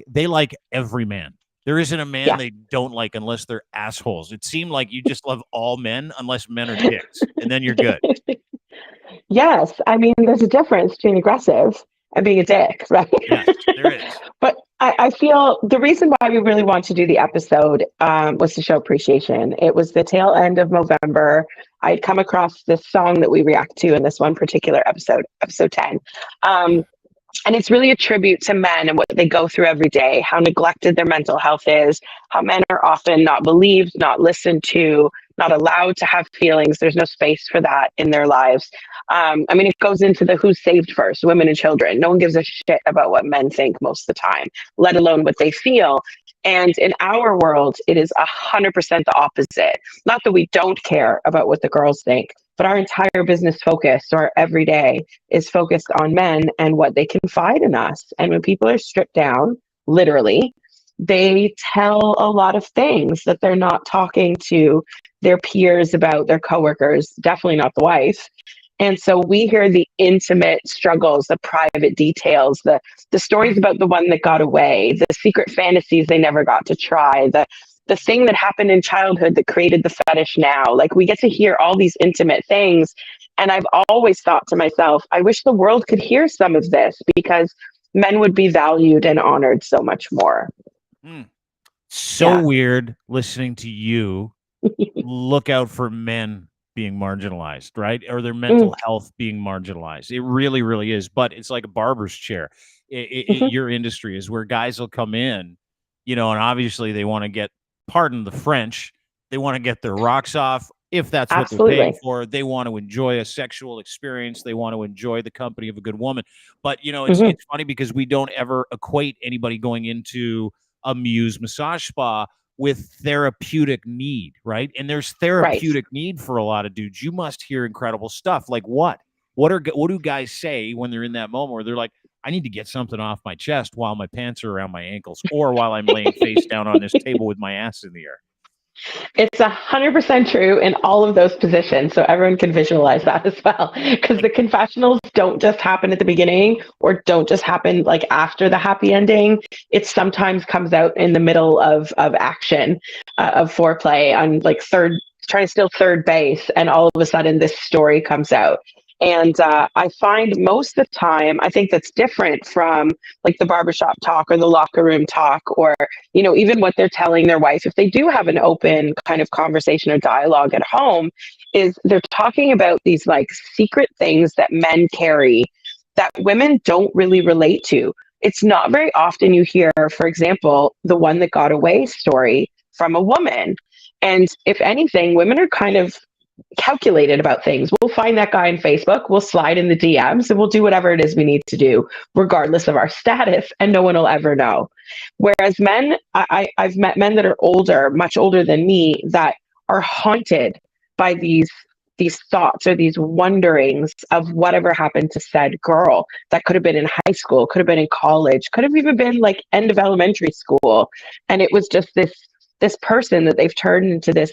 they like every man. There isn't a man they don't like unless they're assholes. It seemed like you just love all men unless men are dicks, and then you're good. Yes. I mean, there's a difference between aggressive and being a dick, right? Yes, there is. But I feel the reason why we really want to do the episode was to show appreciation. It was the tail end of November. I'd come across this song that we react to in this one particular episode 10. And it's really a tribute to men and what they go through every day, how neglected their mental health is, how men are often not believed, not listened to, not allowed to have feelings. There's no space for that in their lives. I mean, it goes into the who's saved first, women and children. No one gives a shit about what men think most of the time, let alone what they feel. And in our world, it is 100% the opposite. Not that we don't care about what the girls think, but our entire business focus or every day is focused on men and what they confide in us. And when people are stripped down, literally, they tell a lot of things that they're not talking to their peers about, their coworkers, definitely not the wife. And so we hear the intimate struggles, the private details, the stories about the one that got away, the secret fantasies they never got to try, the thing that happened in childhood that created the fetish now. Like, we get to hear all these intimate things. And I've always thought to myself, I wish the world could hear some of this because men would be valued and honored so much more. Weird listening to you look out for men being marginalized, right? Or their mental health being marginalized. It really, really is. But it's like a barber's chair. Your industry is where guys will come in, and obviously they want to get, pardon the French, they want to get their rocks off. If that's what they're paying for, they want to enjoy a sexual experience. They want to enjoy the company of a good woman. But, it's funny because we don't ever equate anybody going into a Muse massage spa with therapeutic need, right? And there's therapeutic need for a lot of dudes. You must hear incredible stuff. Like what? What do guys say when they're in that moment where they're like, I need to get something off my chest while my pants are around my ankles or while I'm laying face down on this table with my ass in the air. It's 100% true in all of those positions. So everyone can visualize that as well. Because the confessionals don't just happen at the beginning or don't just happen like after the happy ending. It sometimes comes out in the middle of action, of foreplay on like trying to steal third base. And all of a sudden this story comes out. And I find most of the time, I think that's different from like the barbershop talk or the locker room talk, or, you know, even what they're telling their wife, if they do have an open kind of conversation or dialogue at home, is they're talking about these like secret things that men carry that women don't really relate to. It's not very often you hear, for example, the one that got away story from a woman. And if anything, women are kind of calculated about things. We'll find that guy on Facebook, we'll slide in the DMs, and we'll do whatever it is we need to do, regardless of our status, and no one will ever know. Whereas men, I've met men that are older, much older than me, that are haunted by these thoughts or these wonderings of whatever happened to said girl. That could have been in high school, could have been in college, could have even been like end of elementary school. And it was just this person that they've turned into this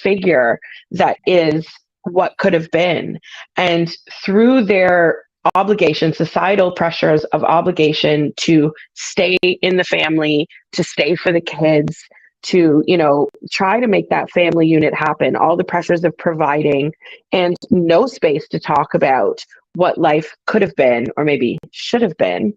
figure that is what could have been. And through their obligation, societal pressures of obligation to stay in the family, to stay for the kids, to, you know, try to make that family unit happen, all the pressures of providing, and no space to talk about what life could have been or maybe should have been,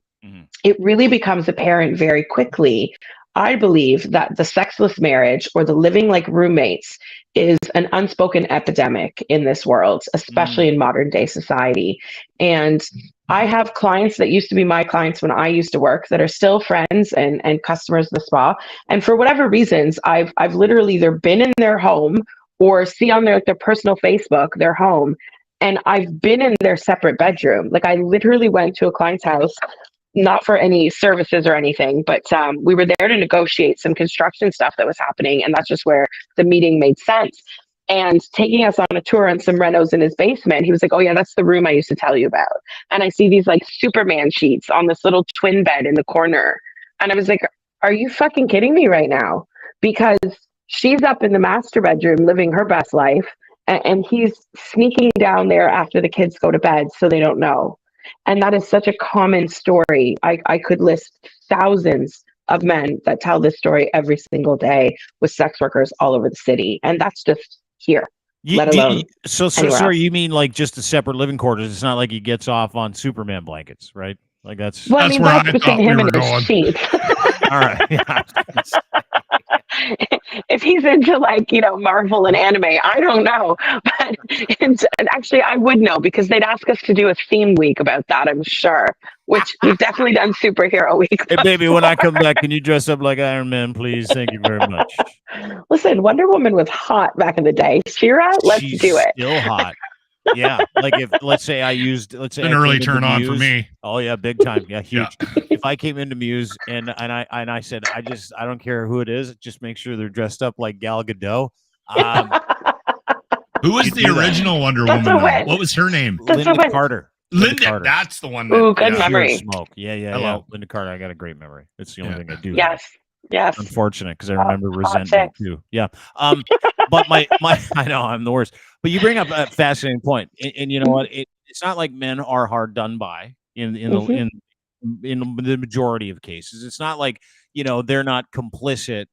it really becomes apparent very quickly, I believe, that the sexless marriage or the living like roommates is an unspoken epidemic in this world, especially in modern day society. And I have clients that used to be my clients when I used to work that are still friends and customers of the spa. And for whatever reasons, I've literally either been in their home or see on their personal Facebook, their home. And I've been in their separate bedroom. Like I literally went to a client's house, not for any services or anything, but we were there to negotiate some construction stuff that was happening. And that's just where the meeting made sense. And taking us on a tour on some renos in his basement, he was like, oh yeah, that's the room I used to tell you about. And I see these like Superman sheets on this little twin bed in the corner. And I was like, are you fucking kidding me right now? Because she's up in the master bedroom living her best life. And he's sneaking down there after the kids go to bed so they don't know. And that is such a common story. I could list thousands of men that tell this story every single day with sex workers all over the city. And that's just here, let alone So sorry, you mean like just a separate living quarters? It's not like he gets off on Superman blankets, right? Like that's... Well, I mean, that's between him and his sheets. All right. Yeah. If he's into like, you know, Marvel and anime, I don't know. But and actually I would know because they'd ask us to do a theme week about that, I'm sure. Which we've definitely done superhero week. Hey baby, when I come back, can you dress up like Iron Man, please? Thank you very much. Listen, Wonder Woman was hot back in the day. Shira, let's do it. Still hot. Yeah, like if let's say an early turn on for me. Oh yeah, big time. Yeah, huge. Yeah. If I came into Muse and I said I don't care who it is, just make sure they're dressed up like Gal Gadot. Who was the original Wonder Woman? What was her name? Linda Carter. Linda Carter. That's the one. Ooh, good memory. Smoke. Yeah. Linda Carter. I got a great memory. It's the only thing I do. Yes. Unfortunate because I remember resentment too. Yeah. But my I know I'm the worst. But you bring up a fascinating point, and you know what? It's not like men are hard done by in the majority of cases. It's not like, you know, they're not complicit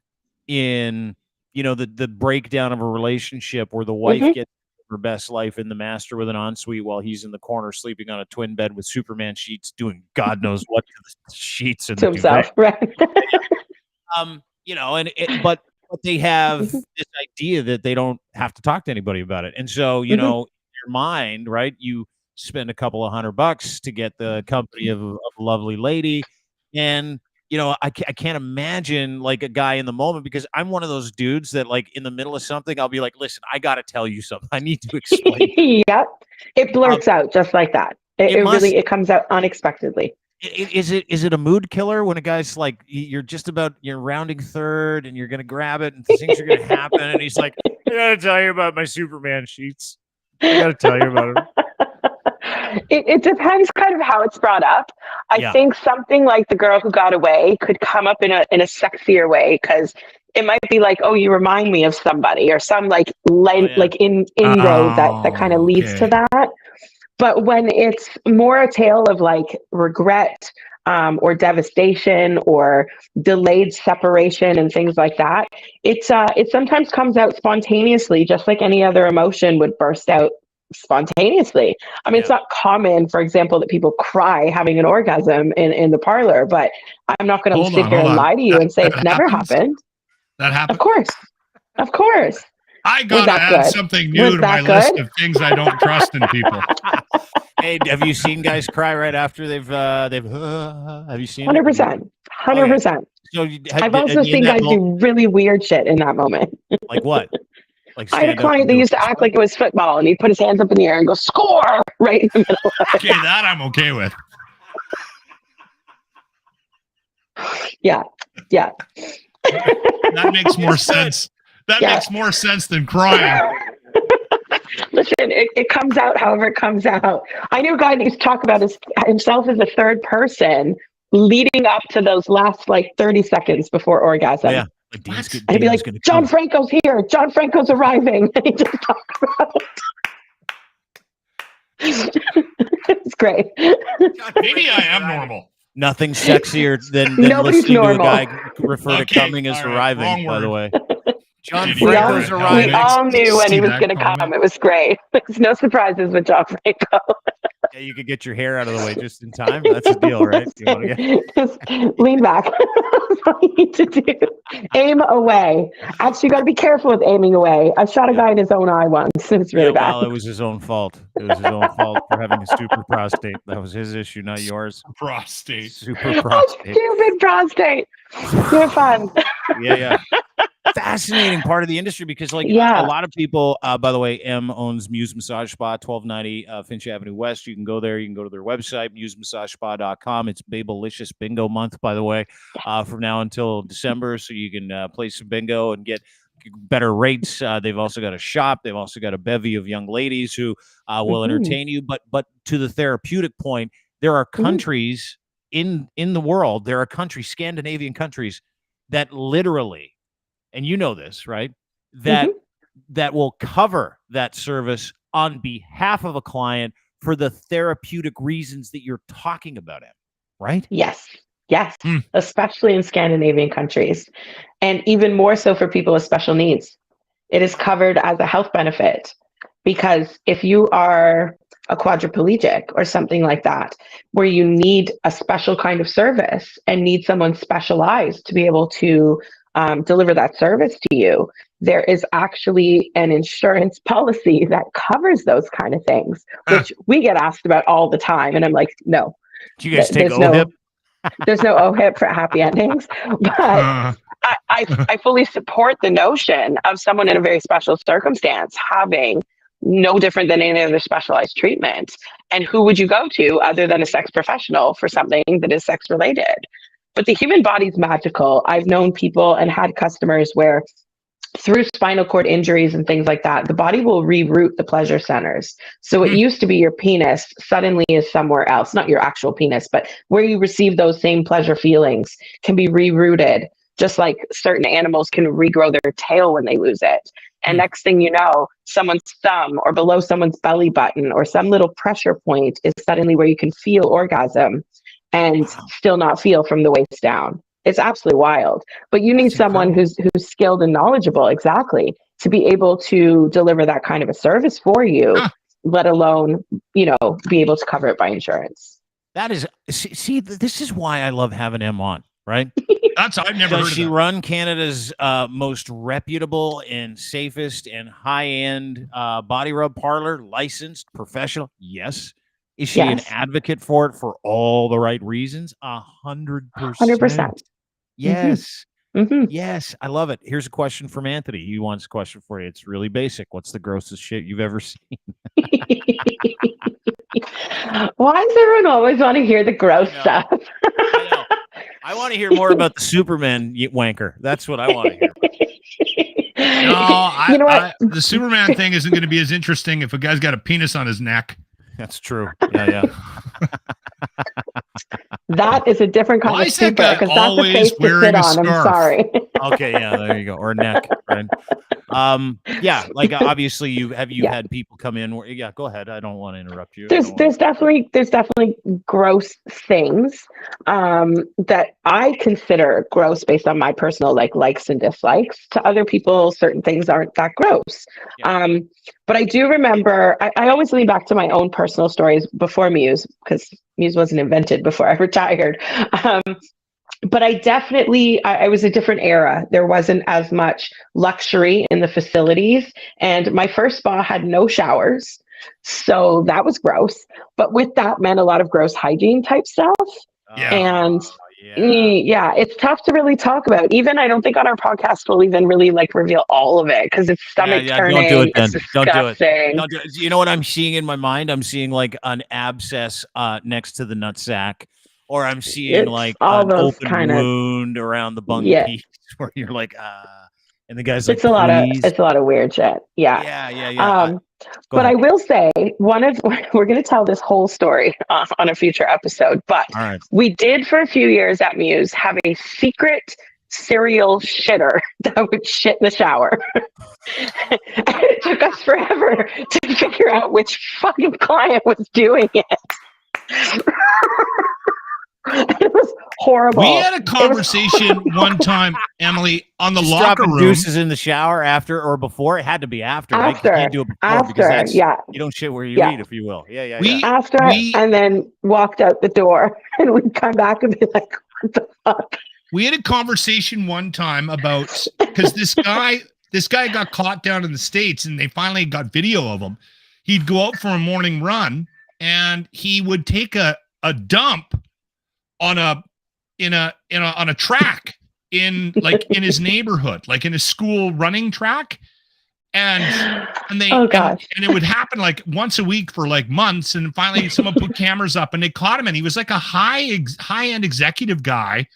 in, you know, the breakdown of a relationship where the wife gets her best life in the master with an ensuite while he's in the corner sleeping on a twin bed with Superman sheets, doing God knows what to the sheets and to himself, right? You know, but they have this idea that they don't have to talk to anybody about it. And so, you know, in your mind, right, you spend a couple of $100 to get the company of a lovely lady. And, you know, I can't imagine like a guy in the moment, because I'm one of those dudes that like in the middle of something, I'll be like, listen, I got to tell you something. I need to explain. Yep. It blurts out just like that. It comes out unexpectedly. Is it a mood killer when a guy's like, you're rounding third and you're going to grab it and things are going to happen. And he's like, I got to tell you about my Superman sheets. I got to tell you about it. It depends kind of how it's brought up. I think something like the girl who got away could come up in a sexier way, because it might be like, oh, you remind me of somebody, or some like inroad that kind of leads to that. But when it's more a tale of like regret, or devastation, or delayed separation and things like that, it sometimes comes out spontaneously, just like any other emotion would burst out spontaneously. I mean, it's not common, for example, that people cry having an orgasm in the parlor, but I'm not going to sit here and lie to you and say it's never happened. That happened? Of course. I gotta add something new to my list of things I don't trust in people. Hey, have you seen guys cry right after they've have you seen 100%. 100%. So I've also seen guys do really weird shit in that moment. Like what? Like I had a client that used to act like it was football, and he'd put his hands up in the air and go, score, right in the middle of it. Okay, that I'm okay with. Yeah. That makes more sense. That makes more sense than crying. Listen, it comes out however it comes out. I knew a guy that used to talk about himself as a third person leading up to those last like 30 seconds before orgasm. Yeah. And he'd be like, John Franco's here. John Franco's arriving. And he just talk about it. It's great. Maybe I am normal. Nothing sexier than Nobody's listening normal. to a guy refer to coming as arriving, by the way. John We Franco's arriving. We all knew when he was going to come. It was great. There's no surprises with John Franco. Yeah, you could get your hair out of the way just in time. That's the deal, right? You want to Just lean back. That's all you need to do. Aim away. Actually, you got to be careful with aiming away. I shot a guy in his own eye once. It's really bad. Well, it was his own fault. It was his own fault for having a super prostate. That was his issue, not yours. Prostate. Super prostate. Stupid prostate. You're fun. Yeah. Fascinating part of the industry, because a lot of people, by the way, M owns Muse Massage Spa, 1290 Finch Avenue West. You can go there. You can go to their website, musemassagespA.com. It's Babelicious Bingo month, by the way, from now until December. So you can play some bingo and get better rates. They've also got a shop. They've also got a bevy of young ladies who will entertain you. But to the therapeutic point, there are countries in the world, there are countries, Scandinavian countries, that literally, and you know this, right? That will cover that service on behalf of a client for the therapeutic reasons that you're talking about it, right? Yes, especially in Scandinavian countries, and even more so for people with special needs. It is covered as a health benefit, because if you are a quadriplegic or something like that, where you need a special kind of service and need someone specialized to be able to deliver that service to you, there is actually an insurance policy that covers those kind of things, which we get asked about all the time. And I'm like, no. Do you guys take OHIP? There's no OHIP for happy endings. But I fully support the notion of someone in a very special circumstance having no different than any other specialized treatment. And who would you go to other than a sex professional for something that is sex related? But the human body is magical. I've known people and had customers where through spinal cord injuries and things like that, the body will reroute the pleasure centers. So it used to be your penis suddenly is somewhere else, not your actual penis, but where you receive those same pleasure feelings can be rerouted, just like certain animals can regrow their tail when they lose it. And next thing you know, someone's thumb or below someone's belly button or some little pressure point is suddenly where you can feel orgasm and still not feel from the waist down. It's absolutely wild. But you need someone who's skilled and knowledgeable, exactly, to be able to deliver that kind of a service for you, let alone, be able to cover it by insurance. That is, see, this is why I love having M on, right? I've never heard of she that. run Canada's most reputable and safest and high-end body rub parlor, licensed, professional? Yes. Is she an advocate for it for all the right reasons? 100%. 100%. Yes. Yes. I love it. Here's a question from Anthony. He wants a question for you. It's really basic. What's the grossest shit you've ever seen? Why does everyone always want to hear the gross stuff? I know. I want to hear more about the Superman wanker. That's what I want to hear. No, you know what? The Superman thing isn't going to be as interesting if a guy's got a penis on his neck. That's true. Yeah. That is a different kind Why of is that super guy because that's a always face to wearing sit a on. I'm scarf? sorry. Okay, yeah, there you go. Or neck, right? Yeah, like obviously you had people come in where, yeah, go ahead. I don't want to interrupt you. There's definitely gross things that I consider gross based on my personal likes and dislikes. To other people, certain things aren't that gross. Yeah. But I do remember, I always lean back to my own personal stories before Muse, because Muse wasn't invented before I retired. But I was a different era. There wasn't as much luxury in the facilities. And my first spa had no showers. So that was gross. But with that meant a lot of gross hygiene type stuff. And it's tough to really talk about. Even I don't think on our podcast we'll even really reveal all of it because it's stomach turning. Don't do it then. Don't do it. Don't do it. You know what I'm seeing in my mind? I'm seeing an abscess next to the nutsack. Or I'm seeing an open wound around the bung piece where you're and the guy's it's a lot of weird shit. Yeah. But I will say we're going to tell this whole story on a future episode. But we did for a few years at Muse have a secret serial shitter that would shit in the shower. And it took us forever to figure out which fucking client was doing it. It was horrible. We had a conversation one time, Emily, on the locker room. Deuces in the shower after or before? It had to be after. Right? You can't do it before because you don't shit where you eat, if you will. Yeah. And then walked out the door, and we'd come back and be like, "What the fuck?" We had a conversation one time about because this guy got caught down in the States, and they finally got video of him. He'd go out for a morning run, and he would take a dump on a track in his neighborhood, in a school running track, and it would happen once a week for months, and finally someone put cameras up and they caught him, and he was a high-end executive guy,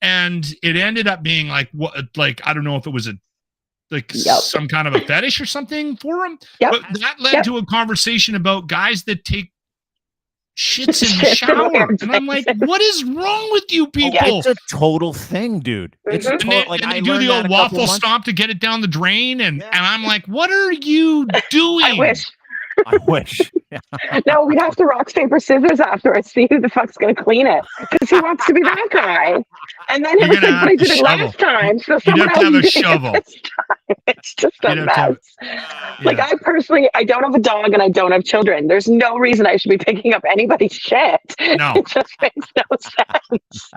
and it ended up being I don't know if it was some kind of a fetish or something for him, but that led to a conversation about guys that take shits in the shower, and I'm like, what is wrong with you people? It's a total thing, dude. It's and they do the old waffle stomp to get it down the drain, and I'm like, what are you doing? I wish. No, we'd have to rock, paper, scissors afterwards, see who the fuck's gonna clean it, because he wants to be that guy. And then it was but I did it last time, so someone else did it this time. It's just a mess. I personally, I don't have a dog and I don't have children. There's no reason I should be picking up anybody's shit. No. It just makes no sense.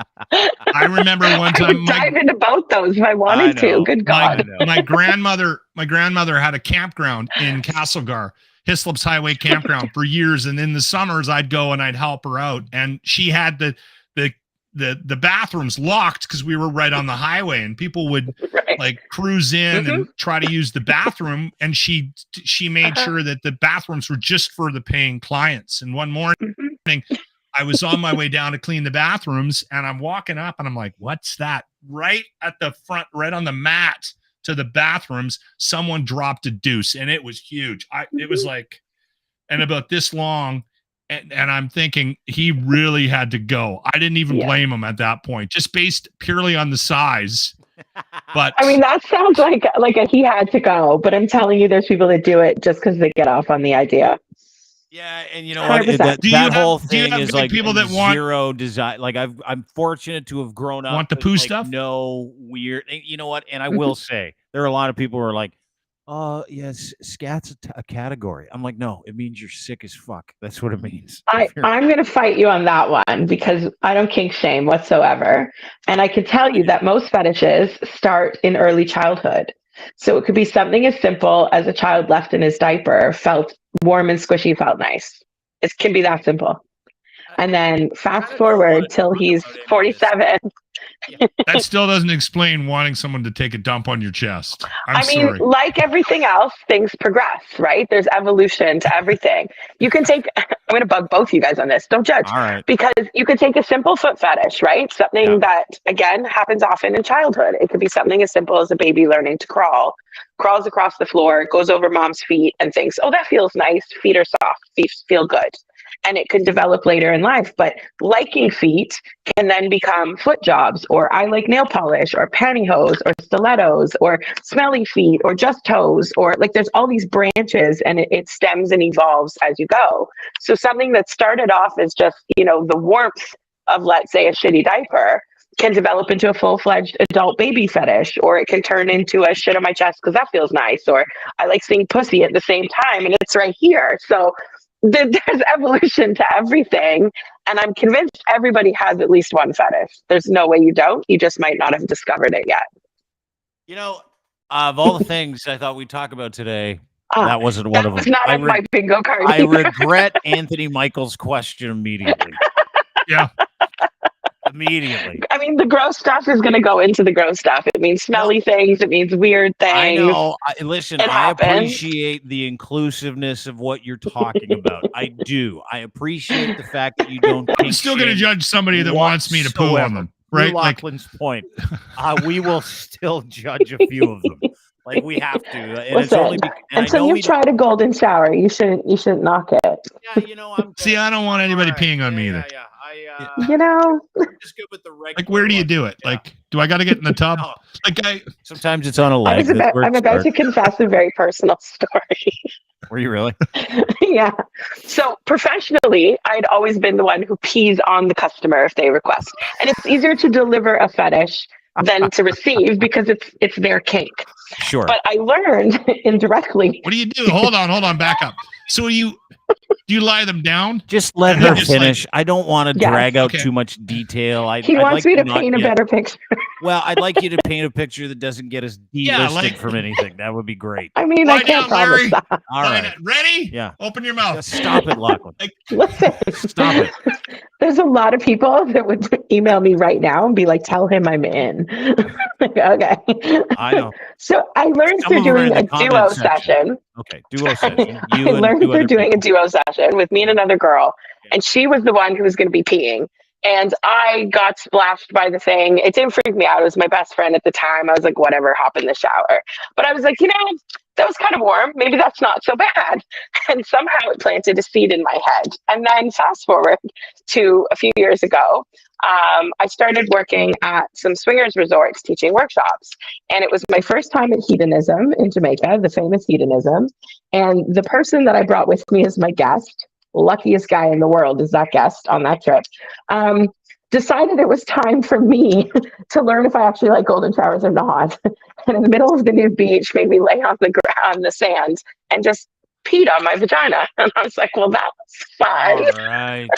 I remember one time I would dive into both those if I wanted to. Good God. My grandmother had a campground in Castlegar, Hislop's Highway Campground, for years, and in the summers I'd go and I'd help her out, and she had the bathrooms locked because we were right on the highway, and people would cruise in and try to use the bathroom, and she made sure that the bathrooms were just for the paying clients. And one morning I was on my way down to clean the bathrooms, and I'm walking up and I'm like, what's that? Right at the front, right on the mat to the bathrooms, someone dropped a deuce, and it was huge. It was and about this long. And I'm thinking he really had to go. I didn't even blame him at that point, just based purely on the size. But I mean, that sounds like he had to go. But I'm telling you, there's people that do it just because they get off on the idea. Yeah, and you know what? That whole thing is people that want zero desire. I'm fortunate to have grown up. Want the poo stuff? No weird. You know what? And I will say there are a lot of people who are like, yes, scat's a category. I'm like, no, it means you're sick as fuck. That's what it means. I'm going to fight you on that one because I don't kink shame whatsoever. And I can tell you that most fetishes start in early childhood. So it could be something as simple as a child left in his diaper, felt warm and squishy, felt nice. It can be that simple. And then fast forward till he's 47. That still doesn't explain wanting someone to take a dump on your chest. I'm sorry. Like everything else, things progress, right? There's evolution to everything. You can take, I'm going to bug both of you guys on this. Don't judge. All right. Because you could take a simple foot fetish, right? Something that, again, happens often in childhood. It could be something as simple as a baby learning to crawl, crawls across the floor, goes over mom's feet and thinks, oh, that feels nice. Feet are soft. Feet feel good. And it could develop later in life. But liking feet can then become foot jobs, or I like nail polish, or pantyhose, or stilettos, or smelly feet, or just toes, or like there's all these branches, and it stems and evolves as you go. So something that started off as just, you know, the warmth of, let's say, a shitty diaper can develop into a full-fledged adult baby fetish, or it can turn into a shit on my chest because that feels nice, or I like seeing pussy at the same time and it's right here. So there's evolution to everything, and I'm convinced everybody has at least one fetish. There's no way you don't. You just might not have discovered it yet. You know, of all the things I thought we'd talk about today, that wasn't one of them. It's not on my bingo card. I regret Anthony Michael's question immediately. Yeah. Immediately. I mean, the gross stuff is going to go into the gross stuff. It means smelly things. It means weird things. I know. Listen, I happens. appreciate the inclusiveness of what you're talking about. I do. I appreciate the fact that you don't. I'm still going to judge somebody that wants me to poo on them, right? Lochlin's point. We will still judge a few of them. Like we have to. And Listen, it's only until you've tried a golden shower, you shouldn't knock it. Yeah, you know, See, I don't want anybody peeing on me either. Yeah. You know, I'm just good with the regular. Like, where do you do it? Yeah. Like, do I got to get in the tub? No. Like, sometimes it's on a leg. I'm about to confess a very personal story. Were you really? Yeah. So professionally, I'd always been the one who pees on the customer if they request. And it's easier to deliver a fetish than to receive because it's their kink. Sure. But I learned indirectly. what do you do? Hold on, back up. So do you lie them down? Just let her finish. I don't want to drag out too much detail. He wants me to paint a better picture. Well, I'd like you to paint a picture that doesn't get us delisted from anything. That would be great. I mean, I can't promise that. All right. Ready? Yeah. Open your mouth. Just stop it, Lochlin. Listen. Stop it. There's a lot of people that would email me right now and be like, tell him I'm in. Okay. I know. So I learned through doing a duo session. Okay, duo session. I learned through doing a duo session with me and another girl, and she was the one who was going to be peeing. And I got splashed by the thing. It didn't freak me out. It was my best friend at the time. I was like, whatever, hop in the shower. But I was like, you know, that was kind of warm. Maybe that's not so bad. And somehow it planted a seed in my head. And then fast forward to a few years ago, I started working at some swingers resorts teaching workshops. And it was my first time at Hedonism in Jamaica, the famous Hedonism. And the person that I brought with me as my guest, luckiest guy in the world is that guest on that trip, decided it was time for me to learn if I actually like golden showers or not. And in the middle of the nude beach, made me lay on the sand and just peed on my vagina. And I was like, well, that was fun.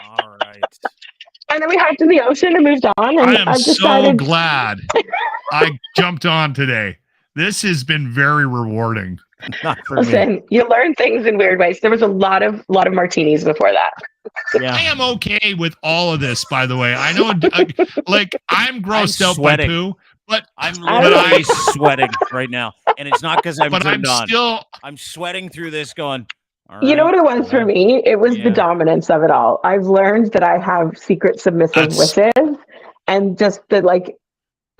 All right. And then we hiked to the ocean and moved on. And I am so glad I jumped on today. This has been very rewarding. Not for Listen, me. you learn things in weird ways. There was a lot of martinis before that. Yeah. I am okay with all of this, by the way. I know, like, I'm grossed out sweating. by poo, but I'm literally sweating right now, and it's not because I'm turned on. Still, I'm sweating through this, going. All you right, know what it was for me? It was the dominance of it all. I've learned that I have secret submissive wishes, and just the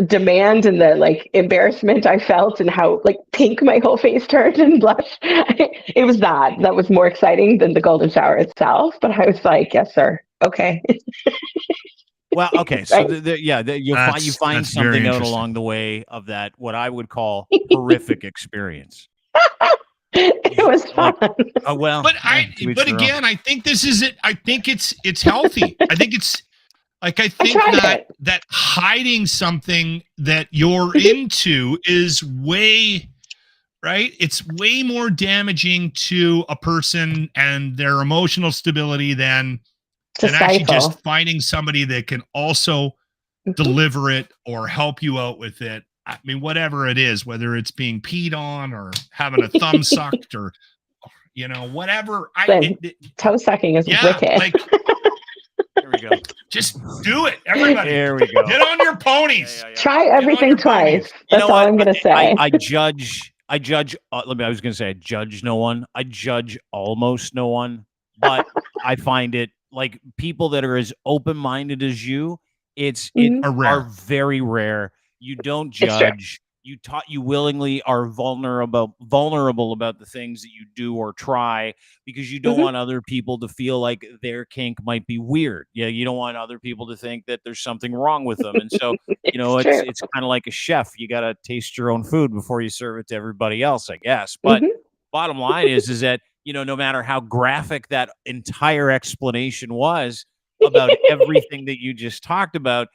demand and the embarrassment I felt and how pink my whole face turned and blushed. It was that was more exciting than the golden shower itself. But I was like, yes, sir. Okay. Well, okay. So right. you find something out along the way of that, what I would call horrific experience. It was fun. But again, I think this is it. I think it's healthy. I think it's that hiding something that you're into is way right. It's way more damaging to a person and their emotional stability than actually just finding somebody that can also deliver it or help you out with it. I mean, whatever it is, whether it's being peed on or having a thumb sucked or you know, whatever. Toe sucking is wicked. Like, There we go. just do it, everybody. There we go. Get on your ponies. Try everything twice. That's all I'm going to say. I judge. I was going to say I judge no one. I judge almost no one. But I find it like people that are as open-minded as you, are very rare. You don't judge. You willingly are vulnerable about the things that you do or try because you don't want other people to feel like their kink might be weird. Yeah, you don't want other people to think that there's something wrong with them. And so, you know, it's kind of like a chef. You got to taste your own food before you serve it to everybody else, I guess. But bottom line is that, you know, no matter how graphic that entire explanation was about everything that you just talked about,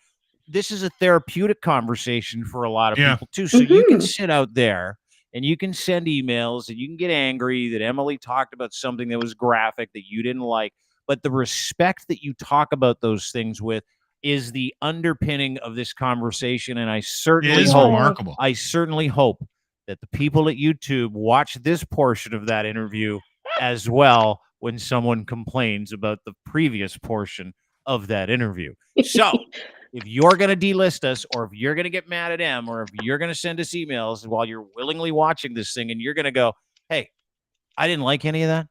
this is a therapeutic conversation for a lot of people too. So you can sit out there and you can send emails and you can get angry that Emily talked about something that was graphic that you didn't like. But the respect that you talk about those things with is the underpinning of this conversation. And I certainly hope that the people at YouTube watch this portion of that interview as well when someone complains about the previous portion of that interview. So if you're going to delist us, or if you're going to get mad at Em, or if you're going to send us emails while you're willingly watching this thing and you're going to go, hey, I didn't like any of that.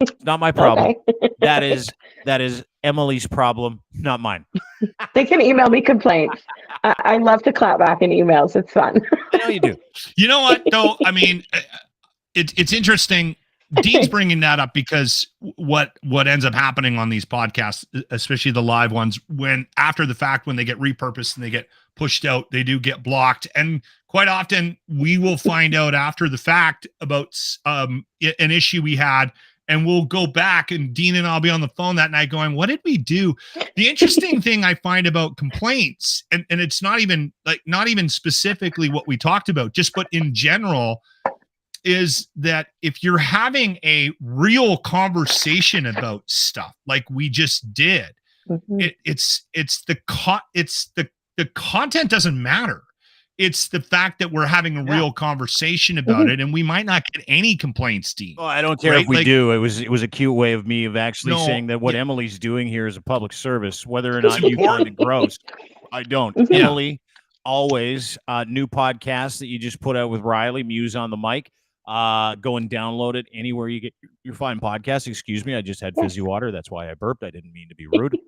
It's not my problem. Okay. That is Emily's problem, not mine. They can email me complaints. I love to clap back in emails. It's fun. I know you do. You know what, though? I mean, it's interesting. Dean's bringing that up because what ends up happening on these podcasts, especially the live ones, when after the fact, when they get repurposed and they get pushed out, they do get blocked. And quite often we will find out after the fact about an issue we had, and we'll go back and Dean and I'll be on the phone that night going, what did we do? The interesting thing I find about complaints, and it's not even specifically what we talked about, just but in general, is that if you're having a real conversation about stuff like we just did, it's the content doesn't matter. It's the fact that we're having a real conversation about it, and we might not get any complaints, Dean. Well, I don't care if we do. It was a cute way of me of actually saying that what Emily's doing here is a public service, whether or not you find it gross. I don't. Emily, always new podcast that you just put out with Riley, Muse on the Mic. Go and download it anywhere you get your fine podcast. Excuse me, I just had fizzy water. That's why I burped. I didn't mean to be rude.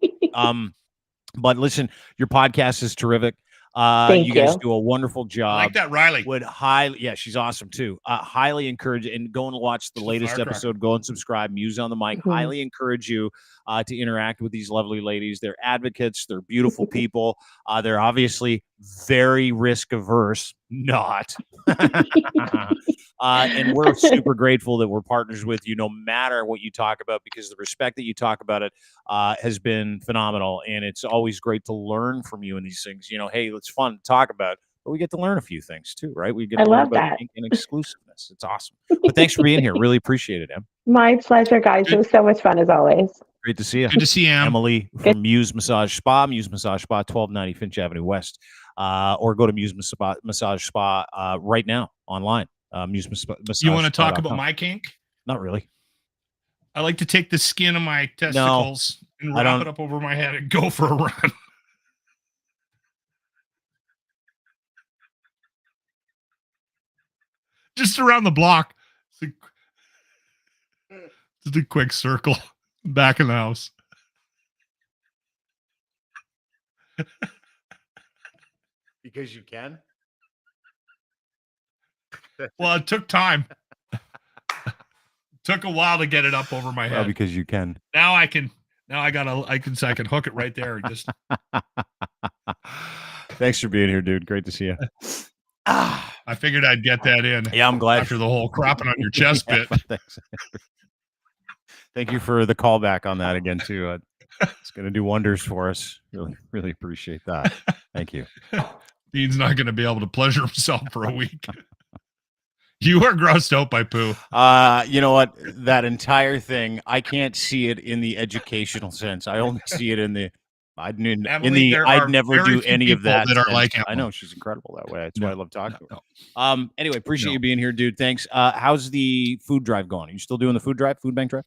But listen, your podcast is terrific. You guys do a wonderful job. I like that, Riley. She's awesome too. Highly encourage and go and watch the latest episode. Go and subscribe. Muse on the Mic. Highly encourage you to interact with these lovely ladies. They're advocates. They're beautiful people. They're obviously very risk averse. Not. And we're super grateful that we're partners with you no matter what you talk about, because the respect that you talk about it has been phenomenal. And it's always great to learn from you in these things. You know, hey, it's fun to talk about, but we get to learn a few things too, right? We get to learn about kink and exclusiveness. It's awesome. But thanks for being here. Really appreciate it, Em. My pleasure, guys. It was so much fun as always. Great to see you. Good to see you, Em. Emily from Muse Massage Spa, 1290 Finch Avenue West. Or go to Muse Massage Spa right now online. Muse Massage. You want to talk about my kink? Not really. I like to take the skin of my testicles and wrap it up over my head and go for a run. Just around the block. Just a quick circle back in the house. Because you can? Well, it took time. Took a while to get it up over my head. Well, because you can. Now I can hook it right there and just. Thanks for being here, dude. Great to see you. I figured I'd get that in. Yeah, I'm glad. After the whole crapping on your chest bit. Thanks. Thank you for the callback on that again, too. It's going to do wonders for us. Really, really appreciate that. Thank you. Dean's not going to be able to pleasure himself for a week. You are grossed out by poo. You know what? That entire thing, I can't see it in the educational sense. I only see it in the I'd Emily, I'd never very do few any of people that. that are And like I know Emily. she's incredible that way. That's why I love talking to her. No. Anyway, appreciate No. you being here, dude. Thanks. How's the food drive going? Are you still doing the food bank drive?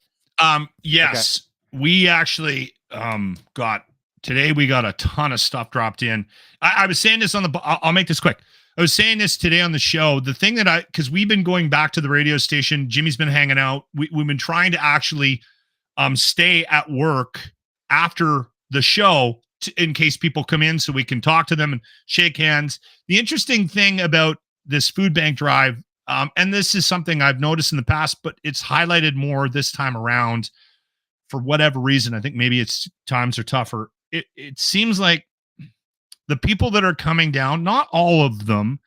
Yes. Okay. We actually today we got a ton of stuff dropped in. I was saying this on I'll make this quick. I was saying this today on the show. The thing that because we've been going back to the radio station, Jimmy's been hanging out. We've been trying to actually stay at work after the show in case people come in so we can talk to them and shake hands. The interesting thing about this food bank drive, and this is something I've noticed in the past, but it's highlighted more this time around for whatever reason. I think maybe it's times are tougher. It seems like the people that are coming down, not all of them,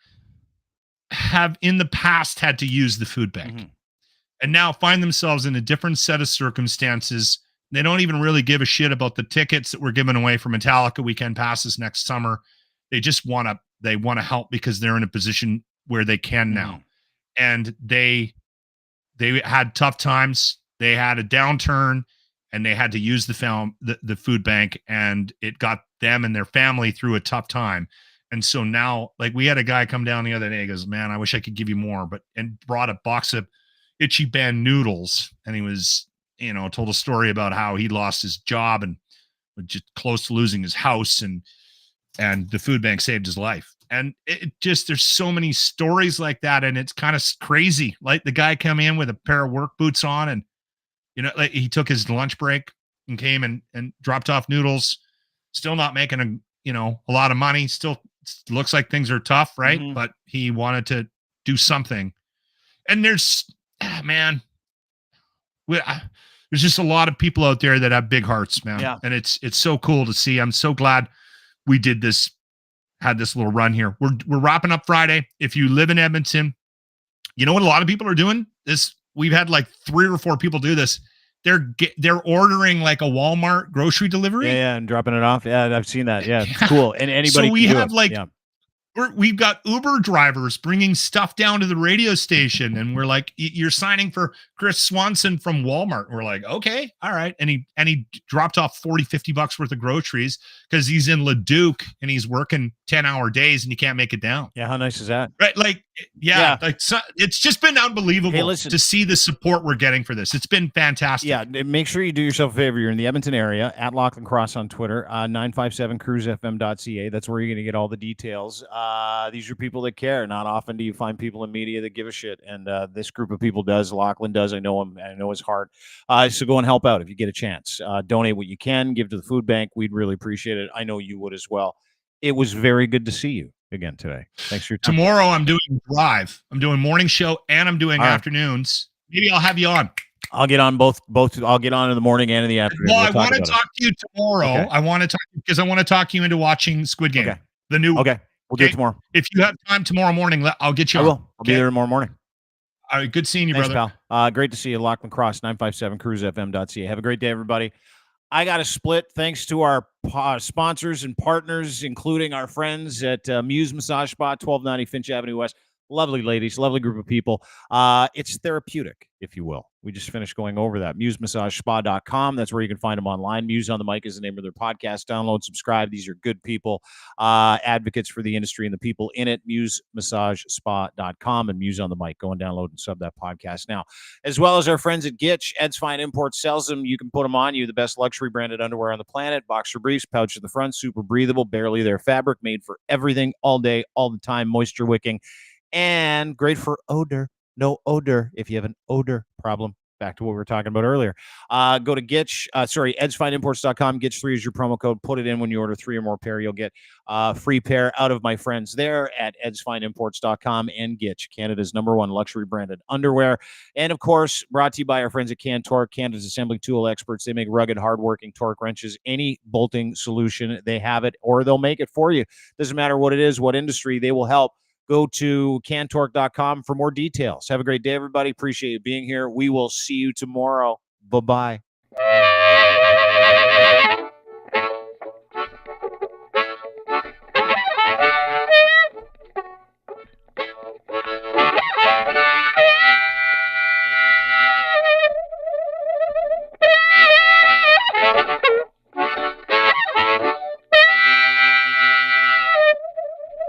have in the past had to use the food bank and now find themselves in a different set of circumstances. They don't even really give a shit about the tickets that we're giving away for Metallica weekend passes next summer. They just want to help because they're in a position where they can now. And they had tough times. They had a downturn and they had to use the food bank, and it got them and their family through a tough time. And so now, like, we had a guy come down the other day, he goes, man, I wish I could give you more, and brought a box of Itchy Band noodles. And he was, told a story about how he lost his job and was just close to losing his house, and the food bank saved his life. And it just, there's so many stories like that. And it's kind of crazy. Like, the guy come in with a pair of work boots on, and, like, he took his lunch break and came and dropped off noodles, still not making a lot of money. Still looks like things are tough. Right. But he wanted to do something. And there's just a lot of people out there that have big hearts, man. Yeah. And it's so cool to see. I'm so glad we had this little run here. We're wrapping up Friday. If you live in Edmonton, you know what a lot of people are doing? We've had like 3 or 4 people do this. They're ordering like a Walmart grocery delivery. Yeah, and dropping it off. Yeah, I've seen that. Yeah, it's cool. And anybody. So we have we've got Uber drivers bringing stuff down to the radio station, and we're like, you're signing for Chris Swanson from Walmart. And we're like, okay, all right. And he dropped off $40-$50 worth of groceries because he's in Leduc and he's working 10-hour days and he can't make it down. Yeah, how nice is that? Right, like, it's just been unbelievable to see the support we're getting for this. It's been fantastic. Yeah, make sure you do yourself a favor. You're in the Edmonton area, at Lochlin Cross on Twitter, 957cruisefm.ca. That's where you're going to get all the details. These are people that care. Not often do you find people in media that give a shit, and this group of people does. Lochlin does. I know him. I know his heart. So go and help out if you get a chance. Donate what you can. Give to the food bank. We'd really appreciate it. I know you would as well. It was very good to see you again today. Thanks for your time. Tomorrow I'm doing drive. I'm doing morning show and I'm doing afternoons. Maybe I'll have you on. I'll get on both. I'll get on in the morning and in the afternoon. Well, I want to talk to you tomorrow. Okay. I want to talk because I want to talk you into watching Squid Game. Okay. The new. Okay. We'll do it tomorrow. If you have time tomorrow morning, I'll get you on. I will. I'll be there tomorrow morning. All right. Good seeing you, Thanks, brother. Pal. Great to see you. Lochlin Cross, 957cruisefm.ca. Have a great day, everybody. I got a split thanks to our sponsors and partners, including our friends at Muse Massage Spa, 1290 Finch Avenue West. Lovely ladies, lovely group of people. It's therapeutic, if you will. We just finished going over that. MuseMassageSpa.com. That's where you can find them online. Muse on the Mic is the name of their podcast. Download, subscribe. These are good people, advocates for the industry and the people in it. MuseMassageSpa.com and Muse on the Mic. Go and download and sub that podcast now. As well as our friends at Gitch. Ed's Fine Imports sells them. You can put them on you. The best luxury branded underwear on the planet. Boxer briefs, pouch at the front, super breathable, barely their fabric, made for everything, all day, all the time, moisture wicking. And great for odor. No odor if you have an odor problem. Back to what we were talking about earlier. Go to edsfineimports.com. Gitch3 is your promo code. Put it in when you order 3 or more pair. You'll get a free pair out of my friends there at edsfineimports.com and Gitch, Canada's #1 luxury branded underwear. And, of course, brought to you by our friends at Cantork, Canada's assembly tool experts. They make rugged, hardworking torque wrenches. Any bolting solution, they have it, or they'll make it for you. Doesn't matter what it is, what industry, they will help. Go to cantork.com for more details. Have a great day, everybody. Appreciate you being here. We will see you tomorrow. Bye-bye.